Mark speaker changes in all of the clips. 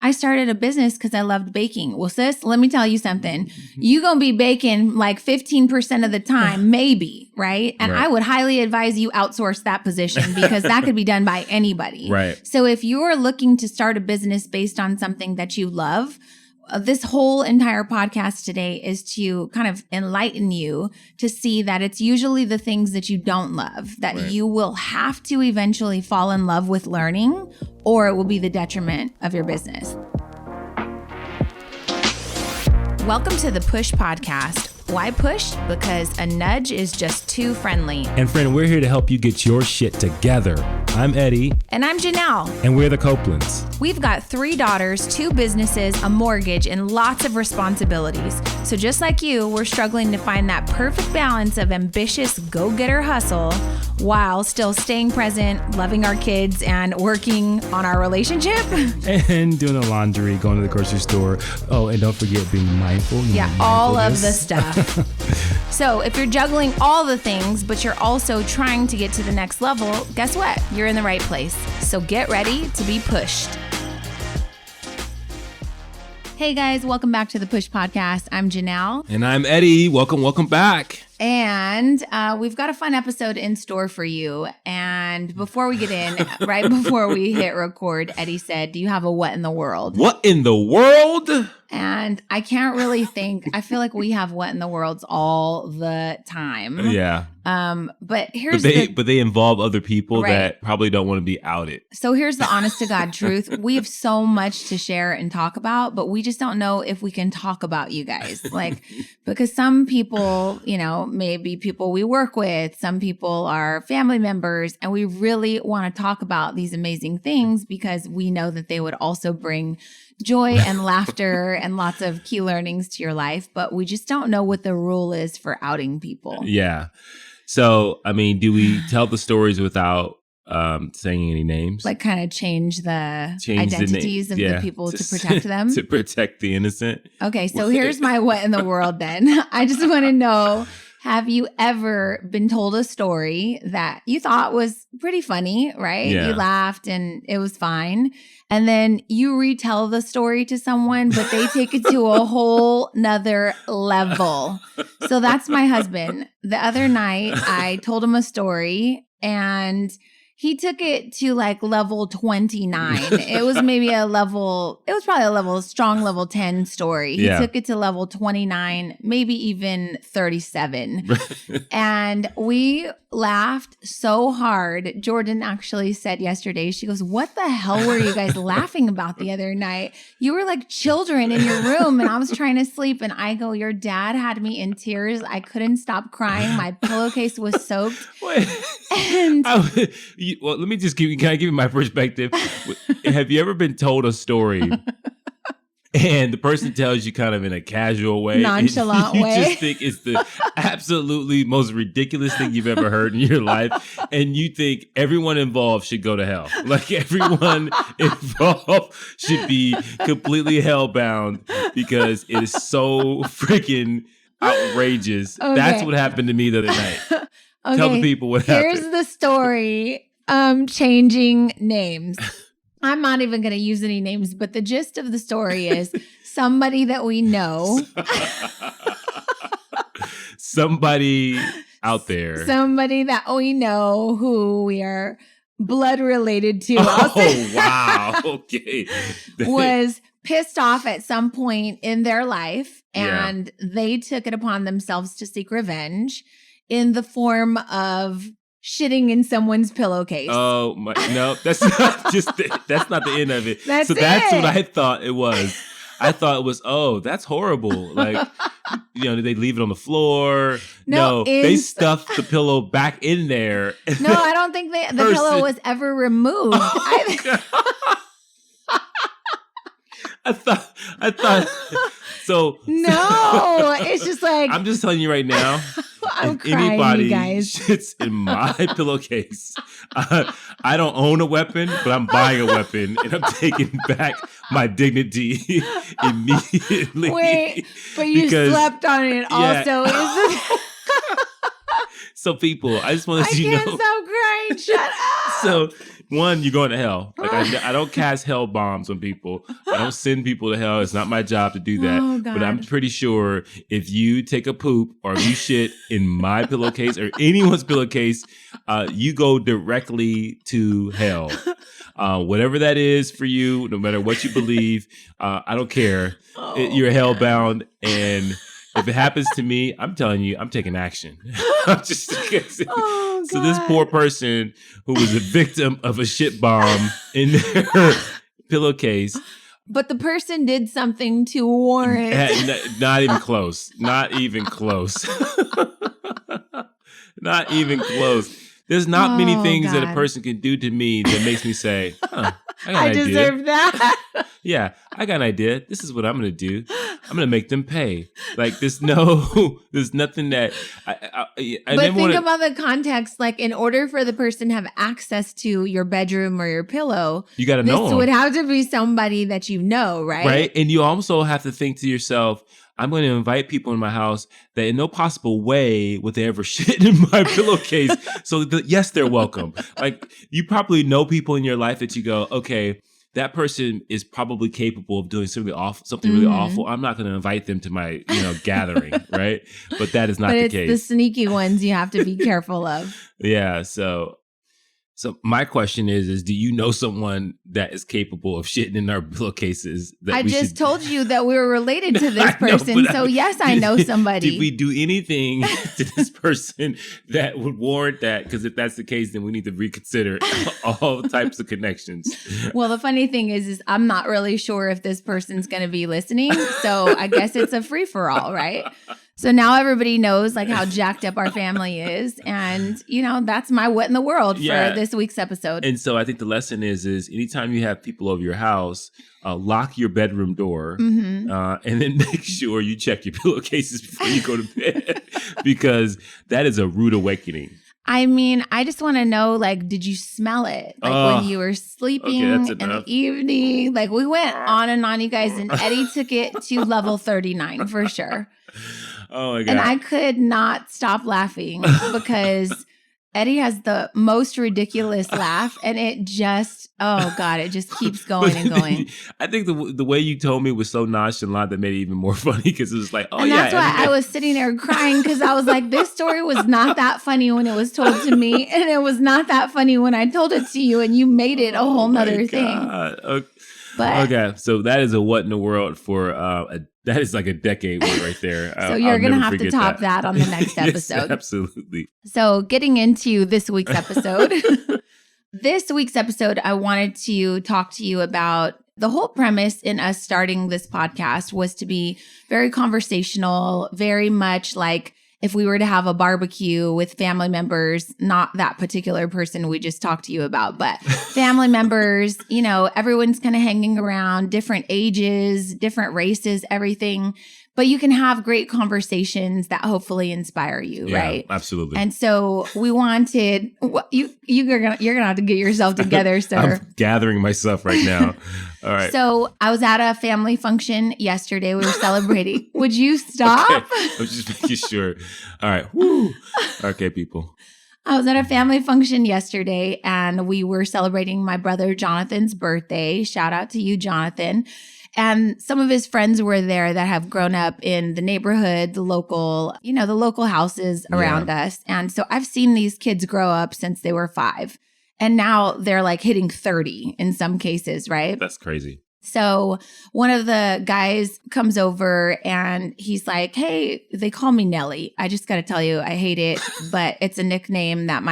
Speaker 1: I started a business because I loved baking. Well, sis, let me tell you something. You going to be baking like 15% of the time, maybe, right? And I would highly advise you outsource that position because that could be done by anybody.
Speaker 2: Right.
Speaker 1: So if you're looking to start a business based on something that you love, this whole entire podcast today is to kind of enlighten you to see that it's usually the things that you don't love that you will have to eventually fall in love with learning, or it will be the detriment of your business. Welcome to the Push Podcast. Why push? Because a nudge is just too friendly.
Speaker 2: And friend, we're here to help you get your shit together. I'm Eddie.
Speaker 1: And I'm Janelle.
Speaker 2: And we're the Copelands.
Speaker 1: We've got 3 daughters, 2 businesses, a mortgage, and lots of responsibilities. So just like you, we're struggling to find that perfect balance of ambitious go-getter hustle while still staying present, loving our kids, and working on our relationship.
Speaker 2: And doing the laundry, going to the grocery store. Oh, and don't forget being mindful.
Speaker 1: Yeah, all of the stuff. So if you're juggling all the things, but you're also trying to get to the next level, guess what? You're in the right place. So get ready to be pushed. Hey guys, welcome back to the Push Podcast. I'm Janelle.
Speaker 2: And I'm Eddie. Welcome back.
Speaker 1: And we've got a fun episode in store for you. And before we get in, right before we hit record, Eddie said, do you have a what in the world?
Speaker 2: What in the world?
Speaker 1: And I can't really think. I feel like we have what in the worlds all the time.
Speaker 2: Yeah.
Speaker 1: But here's
Speaker 2: but they involve other people that probably don't want to be outed.
Speaker 1: So here's the honest to God truth. We have so much to share and talk about, but we just don't know if we can talk about you guys. Like, because some people, you know, maybe people we work with, some people are family members, and we really want to talk about these amazing things because we know that they would also bring joy and laughter and lots of key learnings to your life, but we just don't know what the rule is for outing people.
Speaker 2: Yeah. So, I mean, do we tell the stories without saying any names?
Speaker 1: Like kind of change the identities of the people to protect them?
Speaker 2: To protect the innocent.
Speaker 1: Okay, so here's my what in the world then. I just want to know, have you ever been told a story that you thought was pretty funny, right?
Speaker 2: Yeah.
Speaker 1: You laughed and it was fine. And then you retell the story to someone, but they take it to a whole nother level. So that's my husband. The other night, I told him a story and he took it to like level 29. It was maybe probably a strong level 10 story. He took it to level 29, maybe even 37. And we laughed so hard. Jordan actually said yesterday, she goes, what the hell were you guys laughing about the other night? You were like children in your room and I was trying to sleep. And I go, your dad had me in tears. I couldn't stop crying. My pillowcase was soaked. And
Speaker 2: well, let me just can I give you my perspective? Have you ever been told a story and the person tells you kind of in a casual way,
Speaker 1: nonchalant way?
Speaker 2: You just think it's the absolutely most ridiculous thing you've ever heard in your life. And you think everyone involved should go to hell. Like everyone involved should be completely hellbound because it is so freaking outrageous. Okay. That's what happened to me the other night. Okay. Tell the people what happened.
Speaker 1: Here's the story. Changing names. I'm not even going to use any names, but the gist of the story is somebody that we know.
Speaker 2: Somebody out there.
Speaker 1: Somebody that we know who we are blood related to.
Speaker 2: Oh, wow. Okay.
Speaker 1: Was pissed off at some point in their life, and they took it upon themselves to seek revenge in the form of shitting in someone's pillowcase.
Speaker 2: Oh my! No, that's not that's not the end of it. That's what I thought it was. I thought it was, oh, that's horrible. Like, you know, did they leave it on the floor? No, they stuffed the pillow back in there.
Speaker 1: No, I don't think the pillow was ever removed.
Speaker 2: Oh, I thought. So
Speaker 1: no, it's just like
Speaker 2: I'm just telling you right now.
Speaker 1: I'm
Speaker 2: if
Speaker 1: crying,
Speaker 2: anybody
Speaker 1: you guys.
Speaker 2: shits in my pillowcase, I don't own a weapon, but I'm buying a weapon and I'm taking back my dignity immediately.
Speaker 1: Wait, but you slept on it also.
Speaker 2: So people, I just want to let you know.
Speaker 1: I can't stop crying. Shut up.
Speaker 2: So, one, you're going to hell. Like I don't cast hell bombs on people. I don't send people to hell. It's not my job to do that.
Speaker 1: Oh,
Speaker 2: but I'm
Speaker 1: God.
Speaker 2: pretty sure if you take a poop or if you shit in my pillowcase or anyone's pillowcase, you go directly to hell. Whatever that is for you, no matter what you believe, I don't care. You're hellbound, and if it happens to me, I'm telling you, I'm taking action. I'm just so this poor person who was a victim of a shit bomb in their pillowcase.
Speaker 1: But the person did something to warrant.
Speaker 2: Not even close. Not even close. Not even close. There's not many things that a person can do to me that makes me say, I got an idea.
Speaker 1: Deserve that.
Speaker 2: Yeah, I got an idea. This is what I'm going to do. I'm going to make them pay. Like, there's nothing that I
Speaker 1: but think about the context. Like, in order for the person to have access to your bedroom or your pillow,
Speaker 2: you got to know
Speaker 1: this
Speaker 2: them.
Speaker 1: would have to be somebody that you know, right?
Speaker 2: Right. And you also have to think to yourself, I'm going to invite people in my house that in no possible way would they ever shit in my pillowcase. So yes, they're welcome. Like, you probably know people in your life that you go, okay, that person is probably capable of doing something really awful. I'm not going to invite them to my, gathering, right? But that is not the case.
Speaker 1: But it's the sneaky ones you have to be careful of.
Speaker 2: Yeah. So my question is do you know someone that is capable of shitting in our pillowcases?
Speaker 1: I just told you that we were related to this person. So yes, I know somebody.
Speaker 2: Did we do anything to this person that would warrant that? Because if that's the case, then we need to reconsider all types of connections.
Speaker 1: Well, the funny thing is I'm not really sure if this person's going to be listening. So I guess it's a free for all, right? So now everybody knows like how jacked up our family is. And, that's my what in the world for this week's episode.
Speaker 2: And so I think the lesson is anytime you have people over your house, lock your bedroom door and then make sure you check your pillowcases before you go to bed because that is a rude awakening.
Speaker 1: I mean, I just want to know, like, did you smell it? Like when you were sleeping in the evening? Like we went on and on, you guys, and Eddie took it to level 39 for sure.
Speaker 2: Oh my God.
Speaker 1: And I could not stop laughing because Eddie has the most ridiculous laugh and it just, oh God, it just keeps going and going.
Speaker 2: I think the way you told me was so nonchalant that made it even more funny because it was like,
Speaker 1: and that's why I was sitting there crying because I was like, this story was not that funny when it was told to me and it was not that funny when I told it to you and you made it a whole nother thing.
Speaker 2: Okay, so that is a what in the world for that is like a decade word right there.
Speaker 1: So you're going to have to top that on the next episode.
Speaker 2: Yes, absolutely.
Speaker 1: So getting into this week's episode, I wanted to talk to you about the whole premise in us starting this podcast was to be very conversational, very much like if we were to have a barbecue with family members, not that particular person we just talked to you about, but family members, everyone's kind of hanging around, different ages, different races, everything. But you can have great conversations that hopefully inspire you, right?
Speaker 2: Absolutely.
Speaker 1: And so we wanted you're gonna have to get yourself together, sir.
Speaker 2: I'm gathering myself right now. All right.
Speaker 1: So I was at a family function yesterday. We were celebrating. Would you stop?
Speaker 2: Okay. I was just making sure. All right. Woo. Okay, people.
Speaker 1: I was at a family function yesterday and we were celebrating my brother Jonathan's birthday. Shout out to you, Jonathan. And some of his friends were there that have grown up in the neighborhood, the local houses around us. And so I've seen these kids grow up since they were 5. And now they're like hitting 30 in some cases, right?
Speaker 2: That's crazy.
Speaker 1: So one of the guys comes over and he's like, hey, they call me Nelly. I just got to tell you, I hate it, but it's a nickname that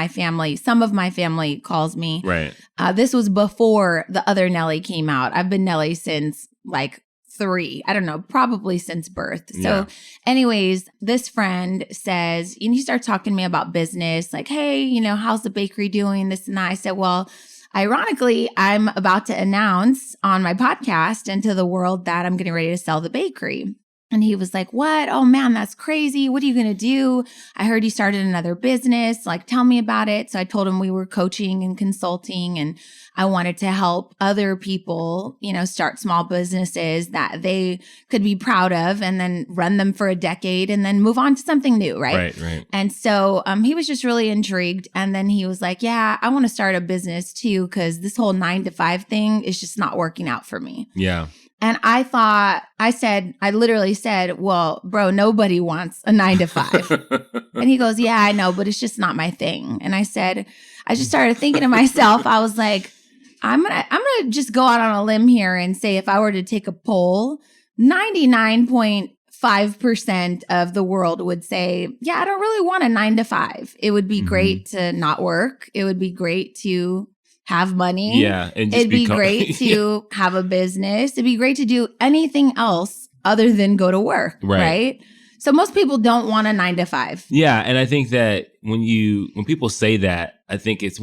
Speaker 1: some of my family calls me.
Speaker 2: Right.
Speaker 1: This was before the other Nelly came out. I've been Nelly since like 3, I don't know, probably since birth. So anyways, this friend says, and he starts talking to me about business, like, hey, how's the bakery doing, this and that. I said, well, ironically, I'm about to announce on my podcast and to the world that I'm getting ready to sell the bakery. And he was like, what? Oh man, that's crazy. What are you going to do? I heard you started another business. Like, tell me about it. So I told him we were coaching and consulting, and I wanted to help other people, start small businesses that they could be proud of and then run them for a decade and then move on to something new.
Speaker 2: Right.
Speaker 1: And so he was just really intrigued. And then he was like, yeah, I want to start a business too, because this whole 9-to-5 thing is just not working out for me.
Speaker 2: Yeah.
Speaker 1: And I literally said, well, bro, nobody wants a 9-to-5. And he goes, yeah, I know, but it's just not my thing. And I just started thinking to myself, I was like, I'm going to just go out on a limb here and say, if I were to take a poll, 99.5% of the world would say, yeah, I don't really want a 9-to-5. It would be great to not work. It would be great to have money.
Speaker 2: Yeah. And
Speaker 1: it'd be great to have a business. It'd be great to do anything else other than go to work. Right? So most people don't want a 9-to-5.
Speaker 2: Yeah. And I think that when people say that, I think it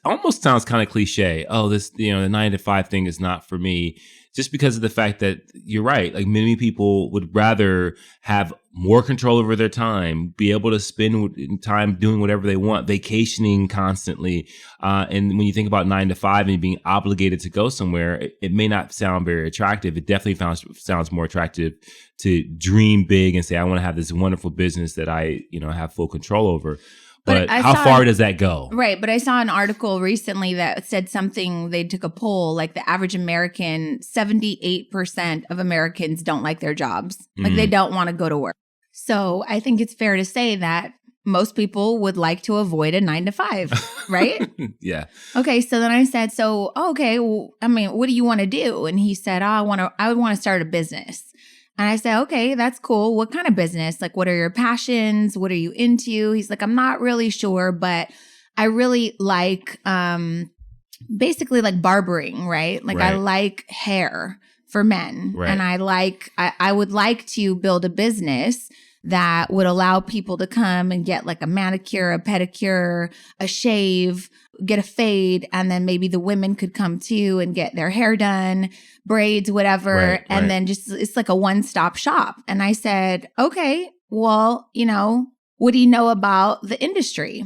Speaker 2: almost sounds kind of cliche. Oh, this, the 9-to-5 thing is not for me. Just because of the fact that you're right. Like, many people would rather have more control over their time, be able to spend time doing whatever they want, vacationing constantly. And when you think about 9-to-5 and being obligated to go somewhere, it may not sound very attractive. It definitely sounds more attractive to dream big and say, I want to have this wonderful business that I, have full control over. But how far does that go? Right.
Speaker 1: But I saw an article recently that said something, they took a poll, like the average American, 78% of Americans don't like their jobs. Like, they don't want to go to work. So I think it's fair to say that most people would like to avoid a 9-to-5, right?
Speaker 2: Yeah.
Speaker 1: Okay. So then I said, okay, well, what do you want to do? And he said, I would want to start a business. And I said, okay, that's cool. What kind of business? Like, what are your passions? What are you into? He's like, I'm not really sure, but I really like basically like barbering, right? Like, I like hair for men.
Speaker 2: Right.
Speaker 1: And I would like to build a business that would allow people to come and get like a manicure, a pedicure, a shave, get a fade, and then maybe the women could come too and get their hair done, braids, whatever. And then just, it's like a one-stop shop. And I said, okay, well, what do you know about the industry?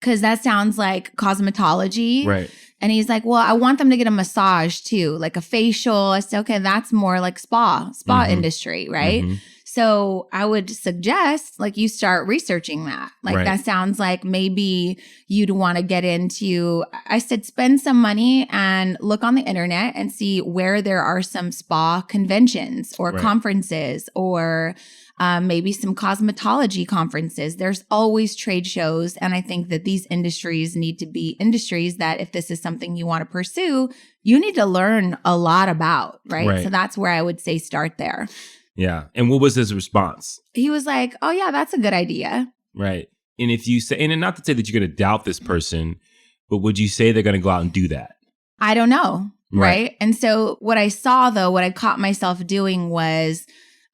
Speaker 1: Because that sounds like cosmetology.
Speaker 2: Right.
Speaker 1: And he's like, well, I want them to get a massage too, like a facial. I said, okay, that's more like spa industry, right? Mm-hmm. So I would suggest like you start researching that. Like, that sounds like maybe you'd want to get into, I said, spend some money and look on the internet and see where there are some spa conventions or conferences or maybe some cosmetology conferences. There's always trade shows. And I think that these industries need to be industries that if this is something you want to pursue, you need to learn a lot about, right? So that's where I would say start there.
Speaker 2: Yeah. And what was his response?
Speaker 1: He was like, oh, yeah, that's a good idea.
Speaker 2: Right. And if you say, and not to say that you're going to doubt this person, but would you say they're going to go out and do that?
Speaker 1: I don't know. Right. And so what I saw, though, what I caught myself doing was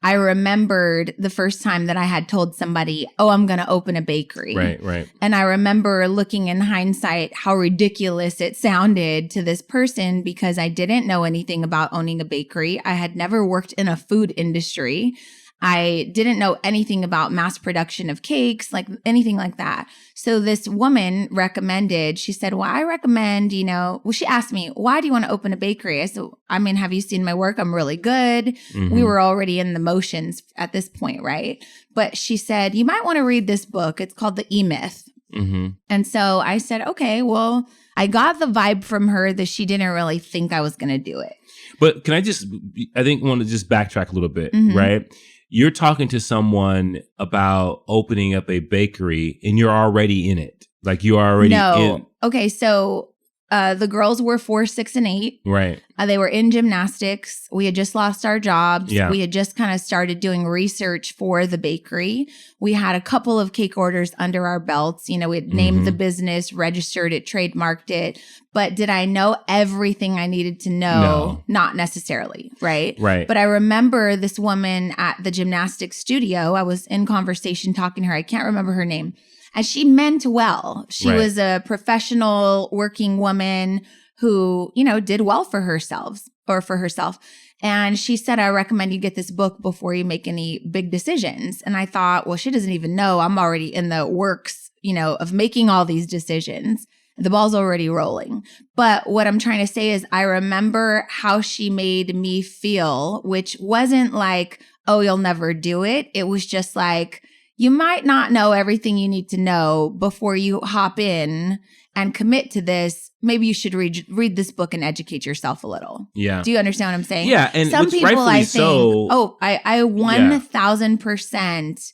Speaker 1: I remembered the first time that I had told somebody, oh, I'm going to open a bakery.
Speaker 2: Right.
Speaker 1: And I remember looking in hindsight how ridiculous it sounded to this person because I didn't know anything about owning a bakery. I had never worked in a food industry. I didn't know anything about mass production of cakes, like anything like that. So this woman recommended, she said, well, I recommend, she asked me, why do you want to open a bakery? I said, have you seen my work? I'm really good. Mm-hmm. We were already in the motions at this point, right? But she said, you might want to read this book. It's called The E-Myth. Mm-hmm. And so I said, okay, well, I got the vibe from her that she didn't really think I was going to do it.
Speaker 2: But can I want to just backtrack a little bit, right? You're talking to someone about opening up a bakery and you're already in it. Like you are already in.
Speaker 1: Okay. So the girls were 4, 6, and 8.
Speaker 2: Right.
Speaker 1: They were in gymnastics. We had just lost our jobs.
Speaker 2: Yeah.
Speaker 1: We had just kind of started doing research for the bakery. We had a couple of cake orders under our belts. We had named the business, registered it, trademarked it. But did I know everything I needed to know?
Speaker 2: No.
Speaker 1: Not necessarily, right?
Speaker 2: Right.
Speaker 1: But I remember this woman at the gymnastics studio. I was in conversation talking to her. I can't remember her name. And she meant well. She was a professional working woman who, did well for herself. or for herself. And she said, I recommend you get this book before you make any big decisions. And I thought, well, she doesn't even know I'm already in the works, of making all these decisions. The ball's already rolling. But what I'm trying to say is I remember how she made me feel, which wasn't like, oh, you'll never do it. It was just like, you might not know everything you need to know before you hop in and commit to this. Maybe you should read this book and educate yourself a little.
Speaker 2: Yeah.
Speaker 1: Do you understand what I'm saying?
Speaker 2: Yeah. And
Speaker 1: some people, I think,
Speaker 2: so,
Speaker 1: I 1000%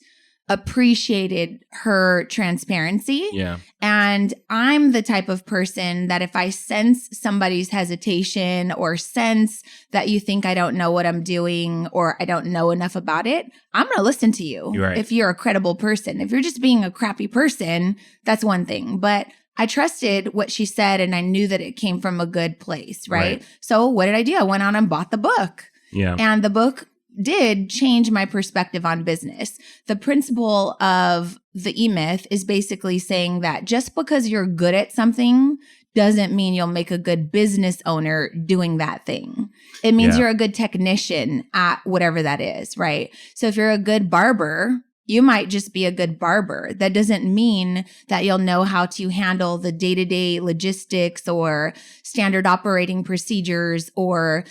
Speaker 1: appreciated her transparency.
Speaker 2: Yeah.
Speaker 1: And I'm the type of person that if I sense somebody's hesitation or sense that you think I don't know what I'm doing or I don't know enough about it, I'm going to listen to you.
Speaker 2: Right.
Speaker 1: If you're a credible person. If you're just being a crappy person, that's one thing. But I trusted what she said and I knew that it came from a good place, right? So what did I do? I went on and bought the book.
Speaker 2: Yeah.
Speaker 1: And the book did change my perspective on business. The principle of the E-Myth is basically saying that just because you're good at something doesn't mean you'll make a good business owner doing that thing. It means you're a good technician at whatever that is, right? So if you're a good barber, you might just be a good barber. That doesn't mean that you'll know how to handle the day-to-day logistics or standard operating procedures or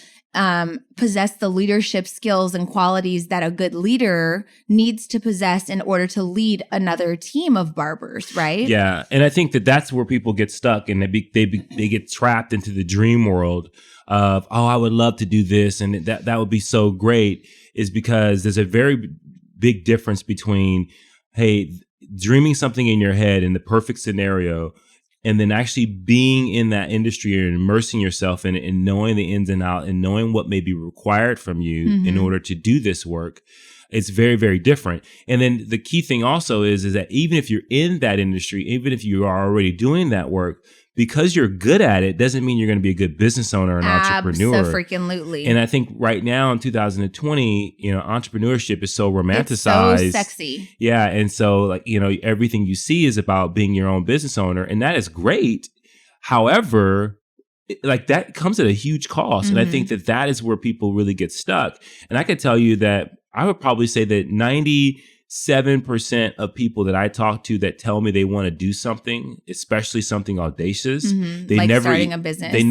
Speaker 1: possess the leadership skills and qualities that a good leader needs to possess in order to lead another team of barbers, right?
Speaker 2: Yeah. And I think that that's where people get stuck and they get trapped into the dream world of, oh, I would love to do this and that would be so great, is because there's a very big difference between, hey, dreaming something in your head in the perfect scenario and then actually being in that industry and immersing yourself in it and knowing the ins and outs and knowing what may be required from you in order to do this work. It's very, very different. And then the key thing also is that even if you're in that industry, even if you are already doing that work, because you're good at it doesn't mean you're going to be a good business owner and entrepreneur.
Speaker 1: Abso-freaking-lutely.
Speaker 2: And I think right now in 2020, entrepreneurship is so romanticized.
Speaker 1: It's so sexy.
Speaker 2: Yeah. And so everything you see is about being your own business owner. And that is great. However, that comes at a huge cost. And I think that is where people really get stuck. And I could tell you that I would probably say that 97% of people that I talk to that tell me they want to do something, especially something audacious, they
Speaker 1: like
Speaker 2: never
Speaker 1: starting a business.
Speaker 2: And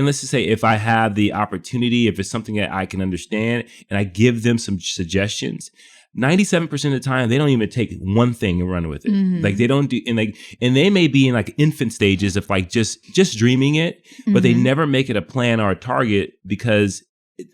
Speaker 2: let's just say if I have the opportunity, if it's something that I can understand and I give them some suggestions, 97% of the time they don't even take one thing and run with it. Like they don't do, and they may be in like infant stages of like just dreaming it, but they never make it a plan or a target because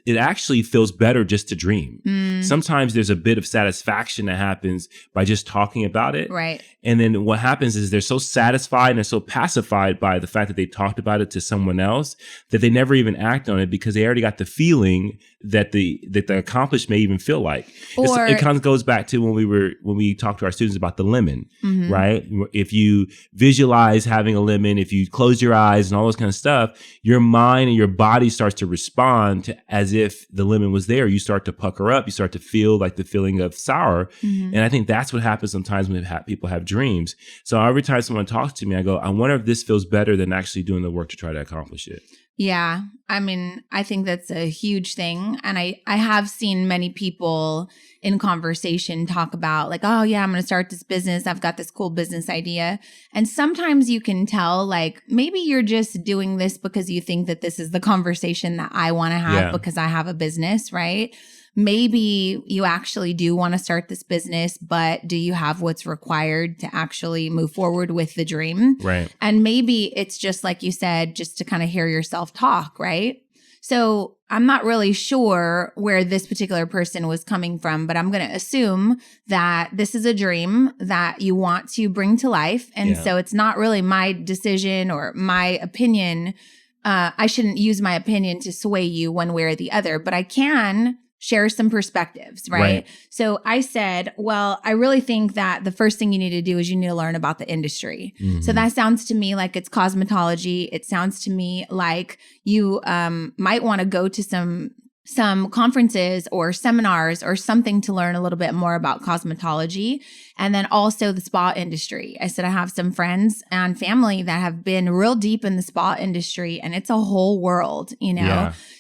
Speaker 2: it actually feels better just to dream. Sometimes there's a bit of satisfaction that happens by just talking about it.
Speaker 1: Right.
Speaker 2: And then what happens is they're so satisfied and they're so pacified by the fact that they talked about it to someone else that they never even act on it because they already got the feeling that the accomplished may even feel like. It kind of goes back to when we talked to our students about the lemon, right? If you visualize having a lemon, if you close your eyes and all this kind of stuff, your mind and your body starts to respond to as if the lemon was there. You start to pucker up. You start to feel like the feeling of sour. And I think that's what happens sometimes when people have dreams. So every time someone talks to me, I go, I wonder if this feels better than actually doing the work to try to accomplish it.
Speaker 1: Yeah. I mean, I think that's a huge thing. And I have seen many people in conversation talk about like, oh yeah, I'm going to start this business. I've got this cool business idea. And sometimes you can tell like, maybe you're just doing this because you think that this is the conversation that I want to have because I have a business, right? Maybe you actually do want to start this business, but do you have what's required to actually move forward with the dream?
Speaker 2: Right.
Speaker 1: And maybe it's just like you said, just to kind of hear yourself talk, right? So I'm not really sure where this particular person was coming from, but I'm going to assume that this is a dream that you want to bring to life. And so it's not really my decision or my opinion. I shouldn't use my opinion to sway you one way or the other, but I can share some perspectives, right? So I said, well, I really think that the first thing you need to do is you need to learn about the industry. So that sounds to me like it's cosmetology. It sounds to me like you might want to go to some conferences or seminars or something to learn a little bit more about cosmetology. And then also the spa industry. I said I have some friends and family that have been real deep in the spa industry and it's a whole world,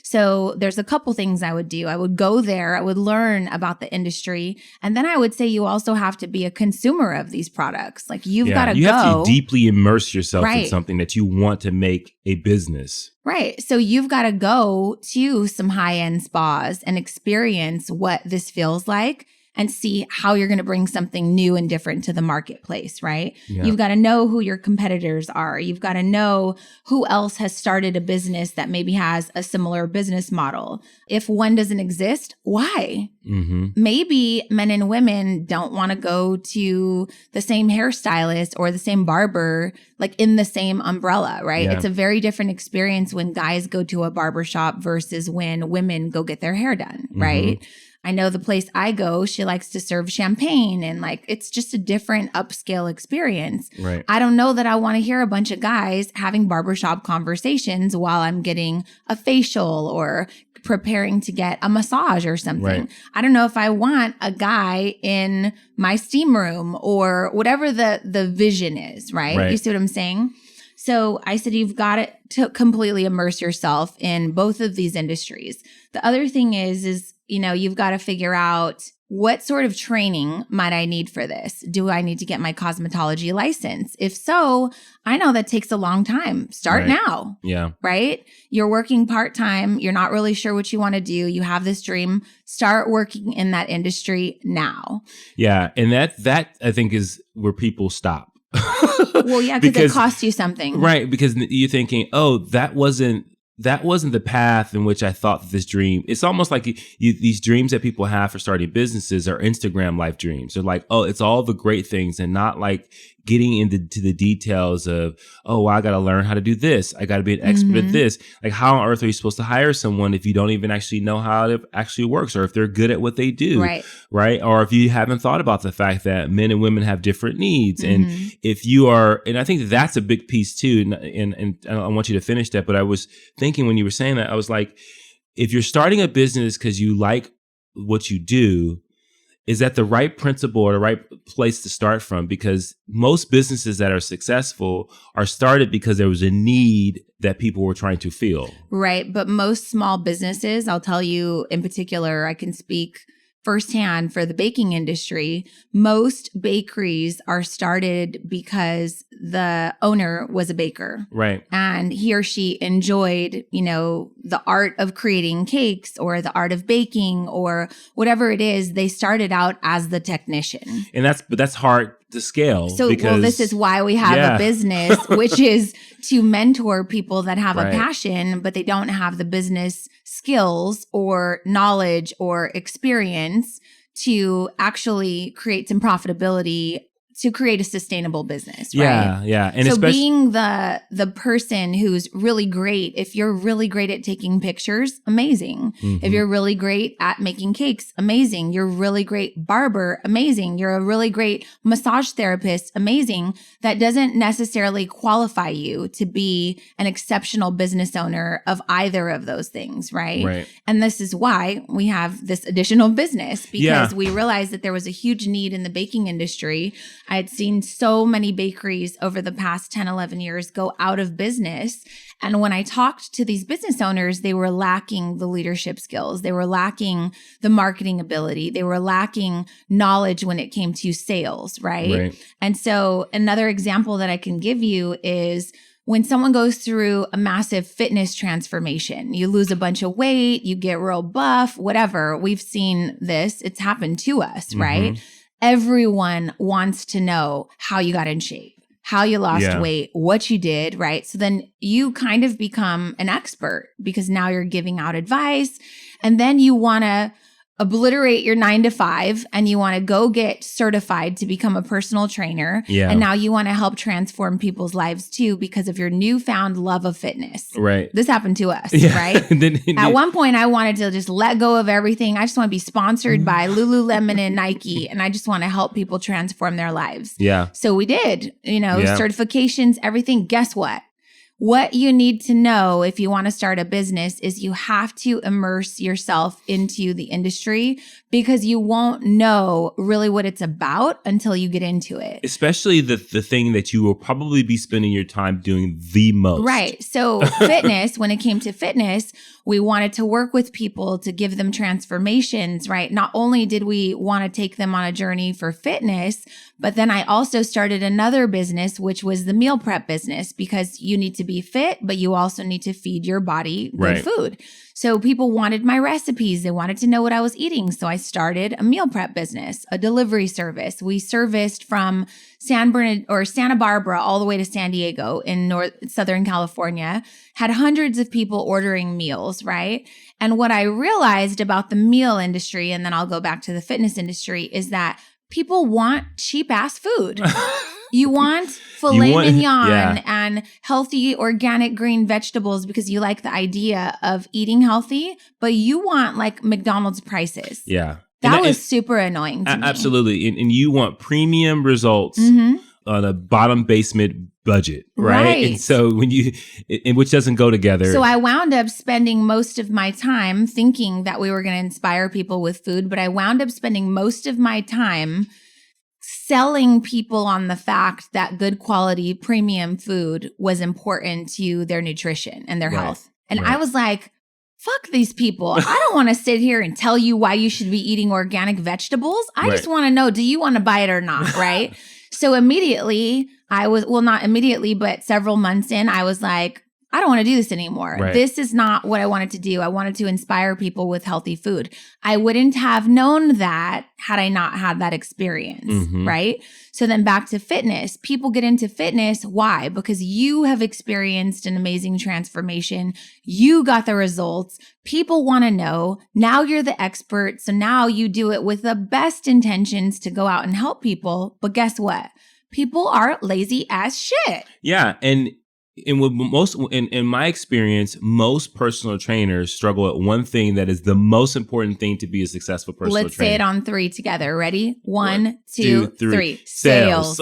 Speaker 1: So there's a couple things I would do. I would go there, I would learn about the industry. And then I would say you also have to be a consumer of these products. Like you have
Speaker 2: to deeply immerse yourself in
Speaker 1: Right.
Speaker 2: something that you want to make a business.
Speaker 1: Right. So you've got to go to some high-end spas and experience what this feels like and see how you're going to bring something new and different to the marketplace, right?
Speaker 2: Yeah.
Speaker 1: You've got to know who your competitors are. You've got to know who else has started a business that maybe has a similar business model. If one doesn't exist, why?
Speaker 2: Mm-hmm.
Speaker 1: Maybe men and women don't want to go to the same hairstylist or the same barber, like in the same umbrella, right?
Speaker 2: Yeah.
Speaker 1: It's a very different experience when guys go to a barbershop versus when women go get their hair done, right? I know the place I go, she likes to serve champagne and like it's just a different upscale experience.
Speaker 2: Right.
Speaker 1: I don't know that I want to hear a bunch of guys having barbershop conversations while I'm getting a facial or preparing to get a massage or something.
Speaker 2: Right.
Speaker 1: I don't know if I want a guy in my steam room or whatever the vision is, right? You see what I'm saying? So I said, you've got to completely immerse yourself in both of these industries. The other thing is, you know, you've got to figure out what sort of training might I need for this? Do I need to get my cosmetology license? If so, I know that takes a long time. Start now.
Speaker 2: Yeah.
Speaker 1: Right? You're working part-time. You're not really sure what you want to do. You have this dream. Start working in that industry now.
Speaker 2: Yeah. And that I think is where people stop.
Speaker 1: Well, yeah, because it costs you something.
Speaker 2: Right. Because you're thinking, oh, that wasn't the path in which I thought this dream. It's almost like these dreams that people have for starting businesses are Instagram life dreams. They're like, oh, it's all the great things and not like getting into the details of, oh, well, I got to learn how to do this. I got to be an expert at this. Like, how on earth are you supposed to hire someone if you don't even actually know how it actually works or if they're good at what they do? Right. Or if you haven't thought about the fact that men and women have different needs. And if you are, and I think that's a big piece too. And I want you to finish that. But I was thinking when you were saying that, I was like, if you're starting a business because you like what you do, is that the right principle or the right place to start from? Because most businesses that are successful are started because there was a need that people were trying to fill.
Speaker 1: Right. But most small businesses, I'll tell you in particular, I can speak firsthand for the baking industry. Most bakeries are started because the owner was a baker.
Speaker 2: Right.
Speaker 1: And he or she enjoyed, you know, the art of creating cakes or the art of baking or whatever it is. They started out as the technician.
Speaker 2: And that's hard to scale.
Speaker 1: So,
Speaker 2: because,
Speaker 1: well, this is why we have a business, which is to mentor people that have a passion, but they don't have the business skills or knowledge or experience to actually create some profitability to create a sustainable business, right?
Speaker 2: Yeah. And
Speaker 1: so being the person who's really great, if you're really great at taking pictures, amazing. If you're really great at making cakes, amazing. You're a really great barber, amazing. You're a really great massage therapist, amazing. That doesn't necessarily qualify you to be an exceptional business owner of either of those things, right? And this is why we have this additional business because we realized that there was a huge need in the baking industry. I had seen so many bakeries over the past 10, 11 years go out of business. And when I talked to these business owners, they were lacking the leadership skills. They were lacking the marketing ability. They were lacking knowledge when it came to sales, right? And so another example that I can give you is when someone goes through a massive fitness transformation, you lose a bunch of weight, you get real buff, whatever. We've seen this. It's happened to us, right? Everyone wants to know how you got in shape, how you lost weight, what you did, right? So then you kind of become an expert because now you're giving out advice and then you want to obliterate your 9-to-5 and you want to go get certified to become a personal trainer. And now you want to help transform people's lives too because of your newfound love of fitness. This happened to us, right? At one point, I wanted to just let go of everything. I just want to be sponsored by Lululemon and Nike, and I just want to help people transform their lives. So we did, you know, certifications, everything. Guess what? what you need to know if you want to start a business is you have to immerse yourself into the industry, because you won't know really what it's about until you get into it.
Speaker 2: Especially the thing that you will probably be spending your time doing the most.
Speaker 1: Right. So fitness, when it came to fitness, we wanted to work with people to give them transformations, right? Not only did we want to take them on a journey for fitness, but then I also started another business, which was the meal prep business, because you need to be fit, but you also need to feed your body good food. So people wanted my recipes. They wanted to know what I was eating. So I started a meal prep business, a delivery service. We serviced from Santa Barbara all the way to San Diego in Southern California, had hundreds of people ordering meals, right? And what I realized about the meal industry, and then I'll go back to the fitness industry, is that people want cheap ass food. You want filet mignon and healthy organic green vegetables because you like the idea of eating healthy, but you want like McDonald's prices.
Speaker 2: Yeah.
Speaker 1: That was super annoying to me.
Speaker 2: Absolutely. And you want premium results on a bottom basement budget, right? And so which doesn't go together.
Speaker 1: So I wound up spending most of my time thinking that we were going to inspire people with food, but I wound up spending most of my time selling people on the fact that good quality premium food was important to their nutrition and their health. And I was like, fuck these people. I don't want to sit here and tell you why you should be eating organic vegetables. I just want to know, do you want to buy it or not? Right. So immediately not immediately, but several months in, I was like, I don't want to do this anymore. This is not what I wanted to do. I wanted to inspire people with healthy food. I wouldn't have known that had I not had that experience, right? So then back to fitness. People get into fitness. Why? Because you have experienced an amazing transformation. You got the results. People want to know. Now you're the expert. So now you do it with the best intentions to go out and help people. But guess what? People are lazy as shit.
Speaker 2: Yeah. And in my experience, most personal trainers struggle at one thing that is the most important thing to be a successful personal trainer.
Speaker 1: Let's say it on 3 together. Ready? 1, 2, 3.
Speaker 2: Sales.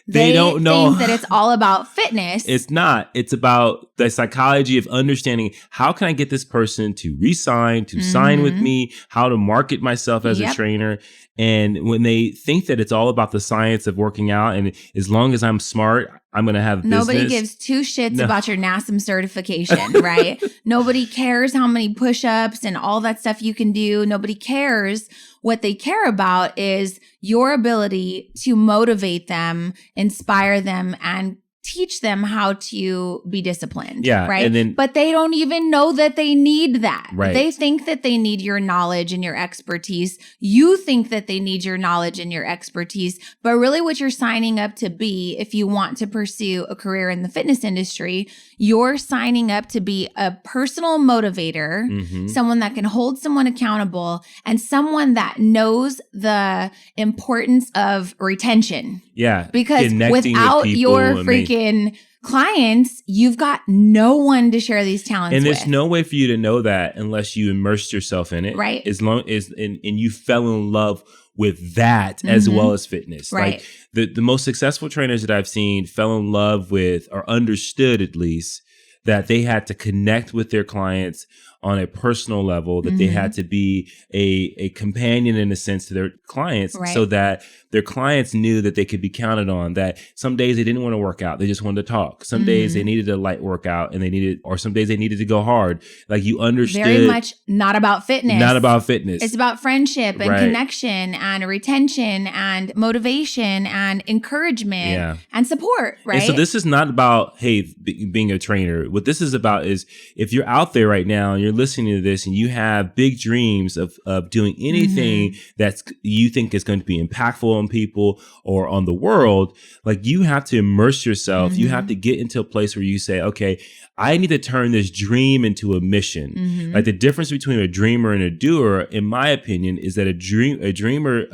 Speaker 1: They
Speaker 2: don't know
Speaker 1: think that it's all about fitness.
Speaker 2: It's not. It's about the psychology of understanding how can I get this person to re-sign, to sign with me, how to market myself as a trainer. And when they think that it's all about the science of working out, and as long as I'm smart, I'm going to have business.
Speaker 1: Nobody gives 2 shits about your NASM certification, right? Nobody cares how many push-ups and all that stuff you can do. Nobody cares. What they care about is your ability to motivate them, inspire them, and teach them how to be disciplined.
Speaker 2: Yeah.
Speaker 1: Right. But they don't even know that they need that.
Speaker 2: Right.
Speaker 1: They think that they need your knowledge and your expertise. You think that they need your knowledge and your expertise. But really what you're signing up to be, if you want to pursue a career in the fitness industry, you're signing up to be a personal motivator, someone that can hold someone accountable, and someone that knows the importance of retention.
Speaker 2: Yeah.
Speaker 1: Because without your freaking clients, you've got no one to share these talents with.
Speaker 2: And there's no way for you to know that unless you immersed yourself in it.
Speaker 1: Right.
Speaker 2: As long as and you fell in love with that as well as fitness.
Speaker 1: Right.
Speaker 2: Like the most successful trainers that I've seen fell in love with, or understood at least, that they had to connect with their clients on a personal level, that they had to be a companion in a sense to their clients, so that their clients knew that they could be counted on, that some days they didn't want to work out. They just wanted to talk. Some days they needed a light workout or some days they needed to go hard. Like you understood.
Speaker 1: Very much not about fitness.
Speaker 2: Not about fitness.
Speaker 1: It's about friendship and connection and retention and motivation and encouragement and support, right?
Speaker 2: And so this is not about, hey, being a trainer. What this is about is if you're out there right now and you're listening to this and you have big dreams of doing anything that's you think is going to be impactful on people or on the world, like you have to immerse yourself. You have to get into a place where you say, okay, I need to turn this dream into a mission. Like the difference between a dreamer and a doer, in my opinion, is that a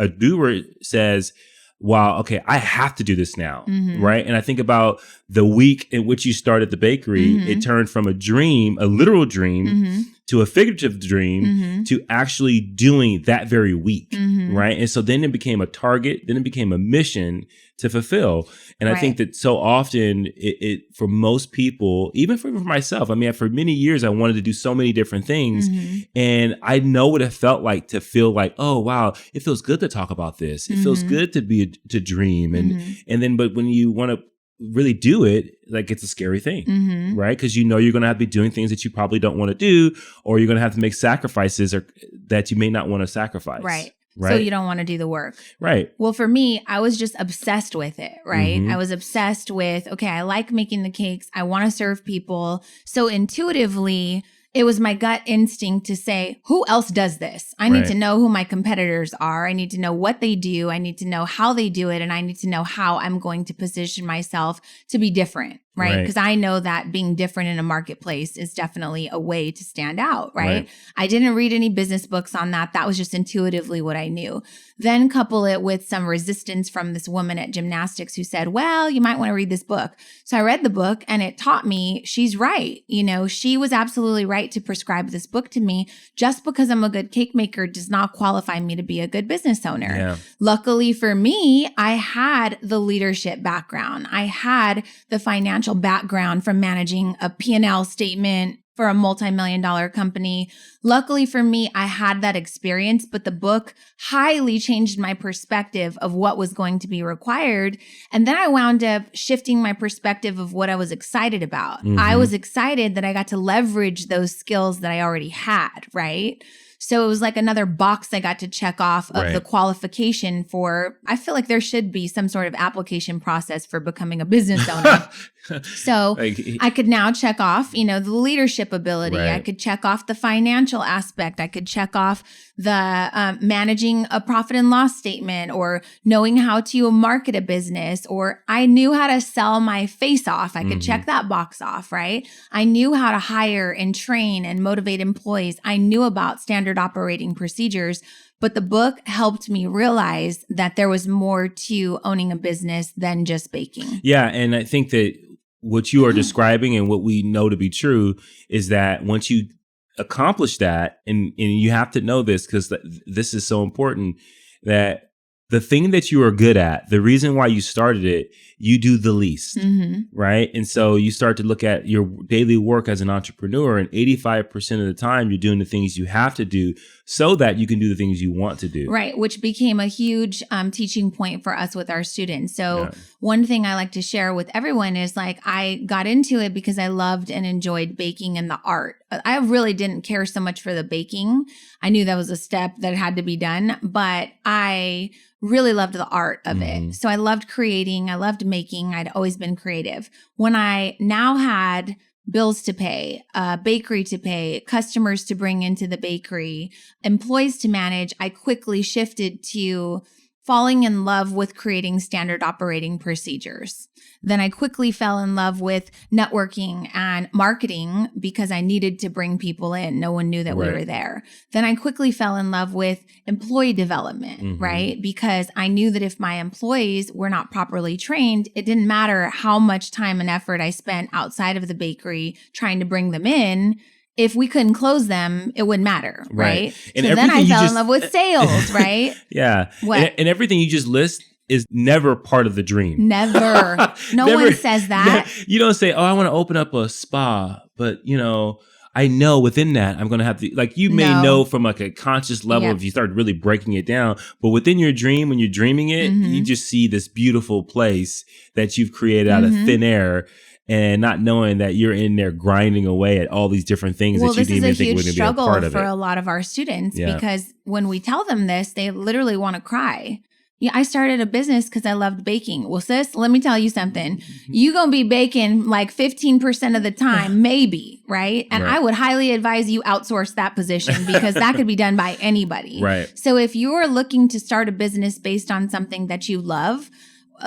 Speaker 2: doer says, wow, okay, I have to do this now, right? And I think about the week in which you started the bakery, it turned from a dream, a literal dream, to a figurative dream, to actually doing that very week, right? And so then it became a target, then it became a mission to fulfill. And I think that so often it for most people, even for myself, I mean, for many years, I wanted to do so many different things. And I know what it felt like to feel like, oh, wow, it feels good to talk about this. It feels good to dream. And then, but when you want to really do it, like it's a scary thing, right? Because you know you're going to have to be doing things that you probably don't want to do, or you're going to have to make sacrifices or that you may not want to sacrifice.
Speaker 1: Right. So you don't want to do the work.
Speaker 2: Right.
Speaker 1: Well, for me, I was just obsessed with it, right? I was obsessed with, okay, I like making the cakes. I want to serve people. So intuitively, it was my gut instinct to say, who else does this? I need to know who my competitors are. I need to know what they do. I need to know how they do it. And I need to know how I'm going to position myself to be different, right? Because I know that being different in a marketplace is definitely a way to stand out, right? I didn't read any business books on that. That was just intuitively what I knew. Then couple it with some resistance from this woman at gymnastics who said, well, you might want to read this book. So I read the book and it taught me she's right. You know, she was absolutely right to prescribe this book to me. Just because I'm a good cake maker does not qualify me to be a good business owner. Luckily for me, I had the leadership background. I had the financial background from managing a P&L statement for a multi-million-dollar company. Luckily for me, I had that experience, but the book highly changed my perspective of what was going to be required. And then I wound up shifting my perspective of what I was excited about. I was excited that I got to leverage those skills that I already had, right? So it was like another box I got to check off of the qualification for, I feel like there should be some sort of application process for becoming a business owner. So I could now check off, you know, the leadership ability. I could check off the financial aspect. I could check off the managing a profit and loss statement, or knowing how to market a business, or I knew how to sell my face off. I could check that box off, right? I knew how to hire and train and motivate employees. I knew about standard operating procedures. But the book helped me realize that there was more to owning a business than just baking. Yeah.
Speaker 2: And I think that what you are describing and what we know to be true is that once you accomplish that, and you have to know this because this is so important, that the thing that you are good at, the reason why you started it, you do the least, right? And so you start to look at your daily work as an entrepreneur, and 85% of the time you're doing the things you have to do so that you can do the things you want to do.
Speaker 1: Right, which became a huge teaching point for us with our students. So one thing I like to share with everyone is like, I got into it because I loved and enjoyed baking and the art. I really didn't care so much for the baking. I knew that was a step that had to be done, but I really loved the art of it. So I loved creating. I loved making. I'd always been creative. When I now had bills to pay, bakery to pay, customers to bring into the bakery, employees to manage, I quickly shifted to falling in love with creating standard operating procedures. Then I quickly fell in love with networking and marketing because I needed to bring people in. No one knew that we were there. Then I quickly fell in love with employee development, right? Because I knew that if my employees were not properly trained, it didn't matter how much time and effort I spent outside of the bakery trying to bring them in. If we couldn't close them, it wouldn't matter, right?
Speaker 2: And
Speaker 1: so then I fell in love with sales, right?
Speaker 2: And everything you just list is never part of the dream.
Speaker 1: Never. No one says that.
Speaker 2: You don't say, oh, I want to open up a spa, but you know, I know within that I'm going to have to, like, you may know from like a conscious level if you start really breaking it down, but within your dream, when you're dreaming it, you just see this beautiful place that you've created out of thin air. And not knowing that you're in there grinding away at all these different things that you didn't even think were going to be a part of it.
Speaker 1: Well, this is a huge struggle for a lot of our students because when we tell them this, they literally want to cry. Yeah, I started a business because I loved baking. Well, sis, let me tell you something. You're going to be baking like 15% of the time, maybe, right? And I would highly advise you outsource that position because that could be done by anybody. So if you're looking to start a business based on something that you love,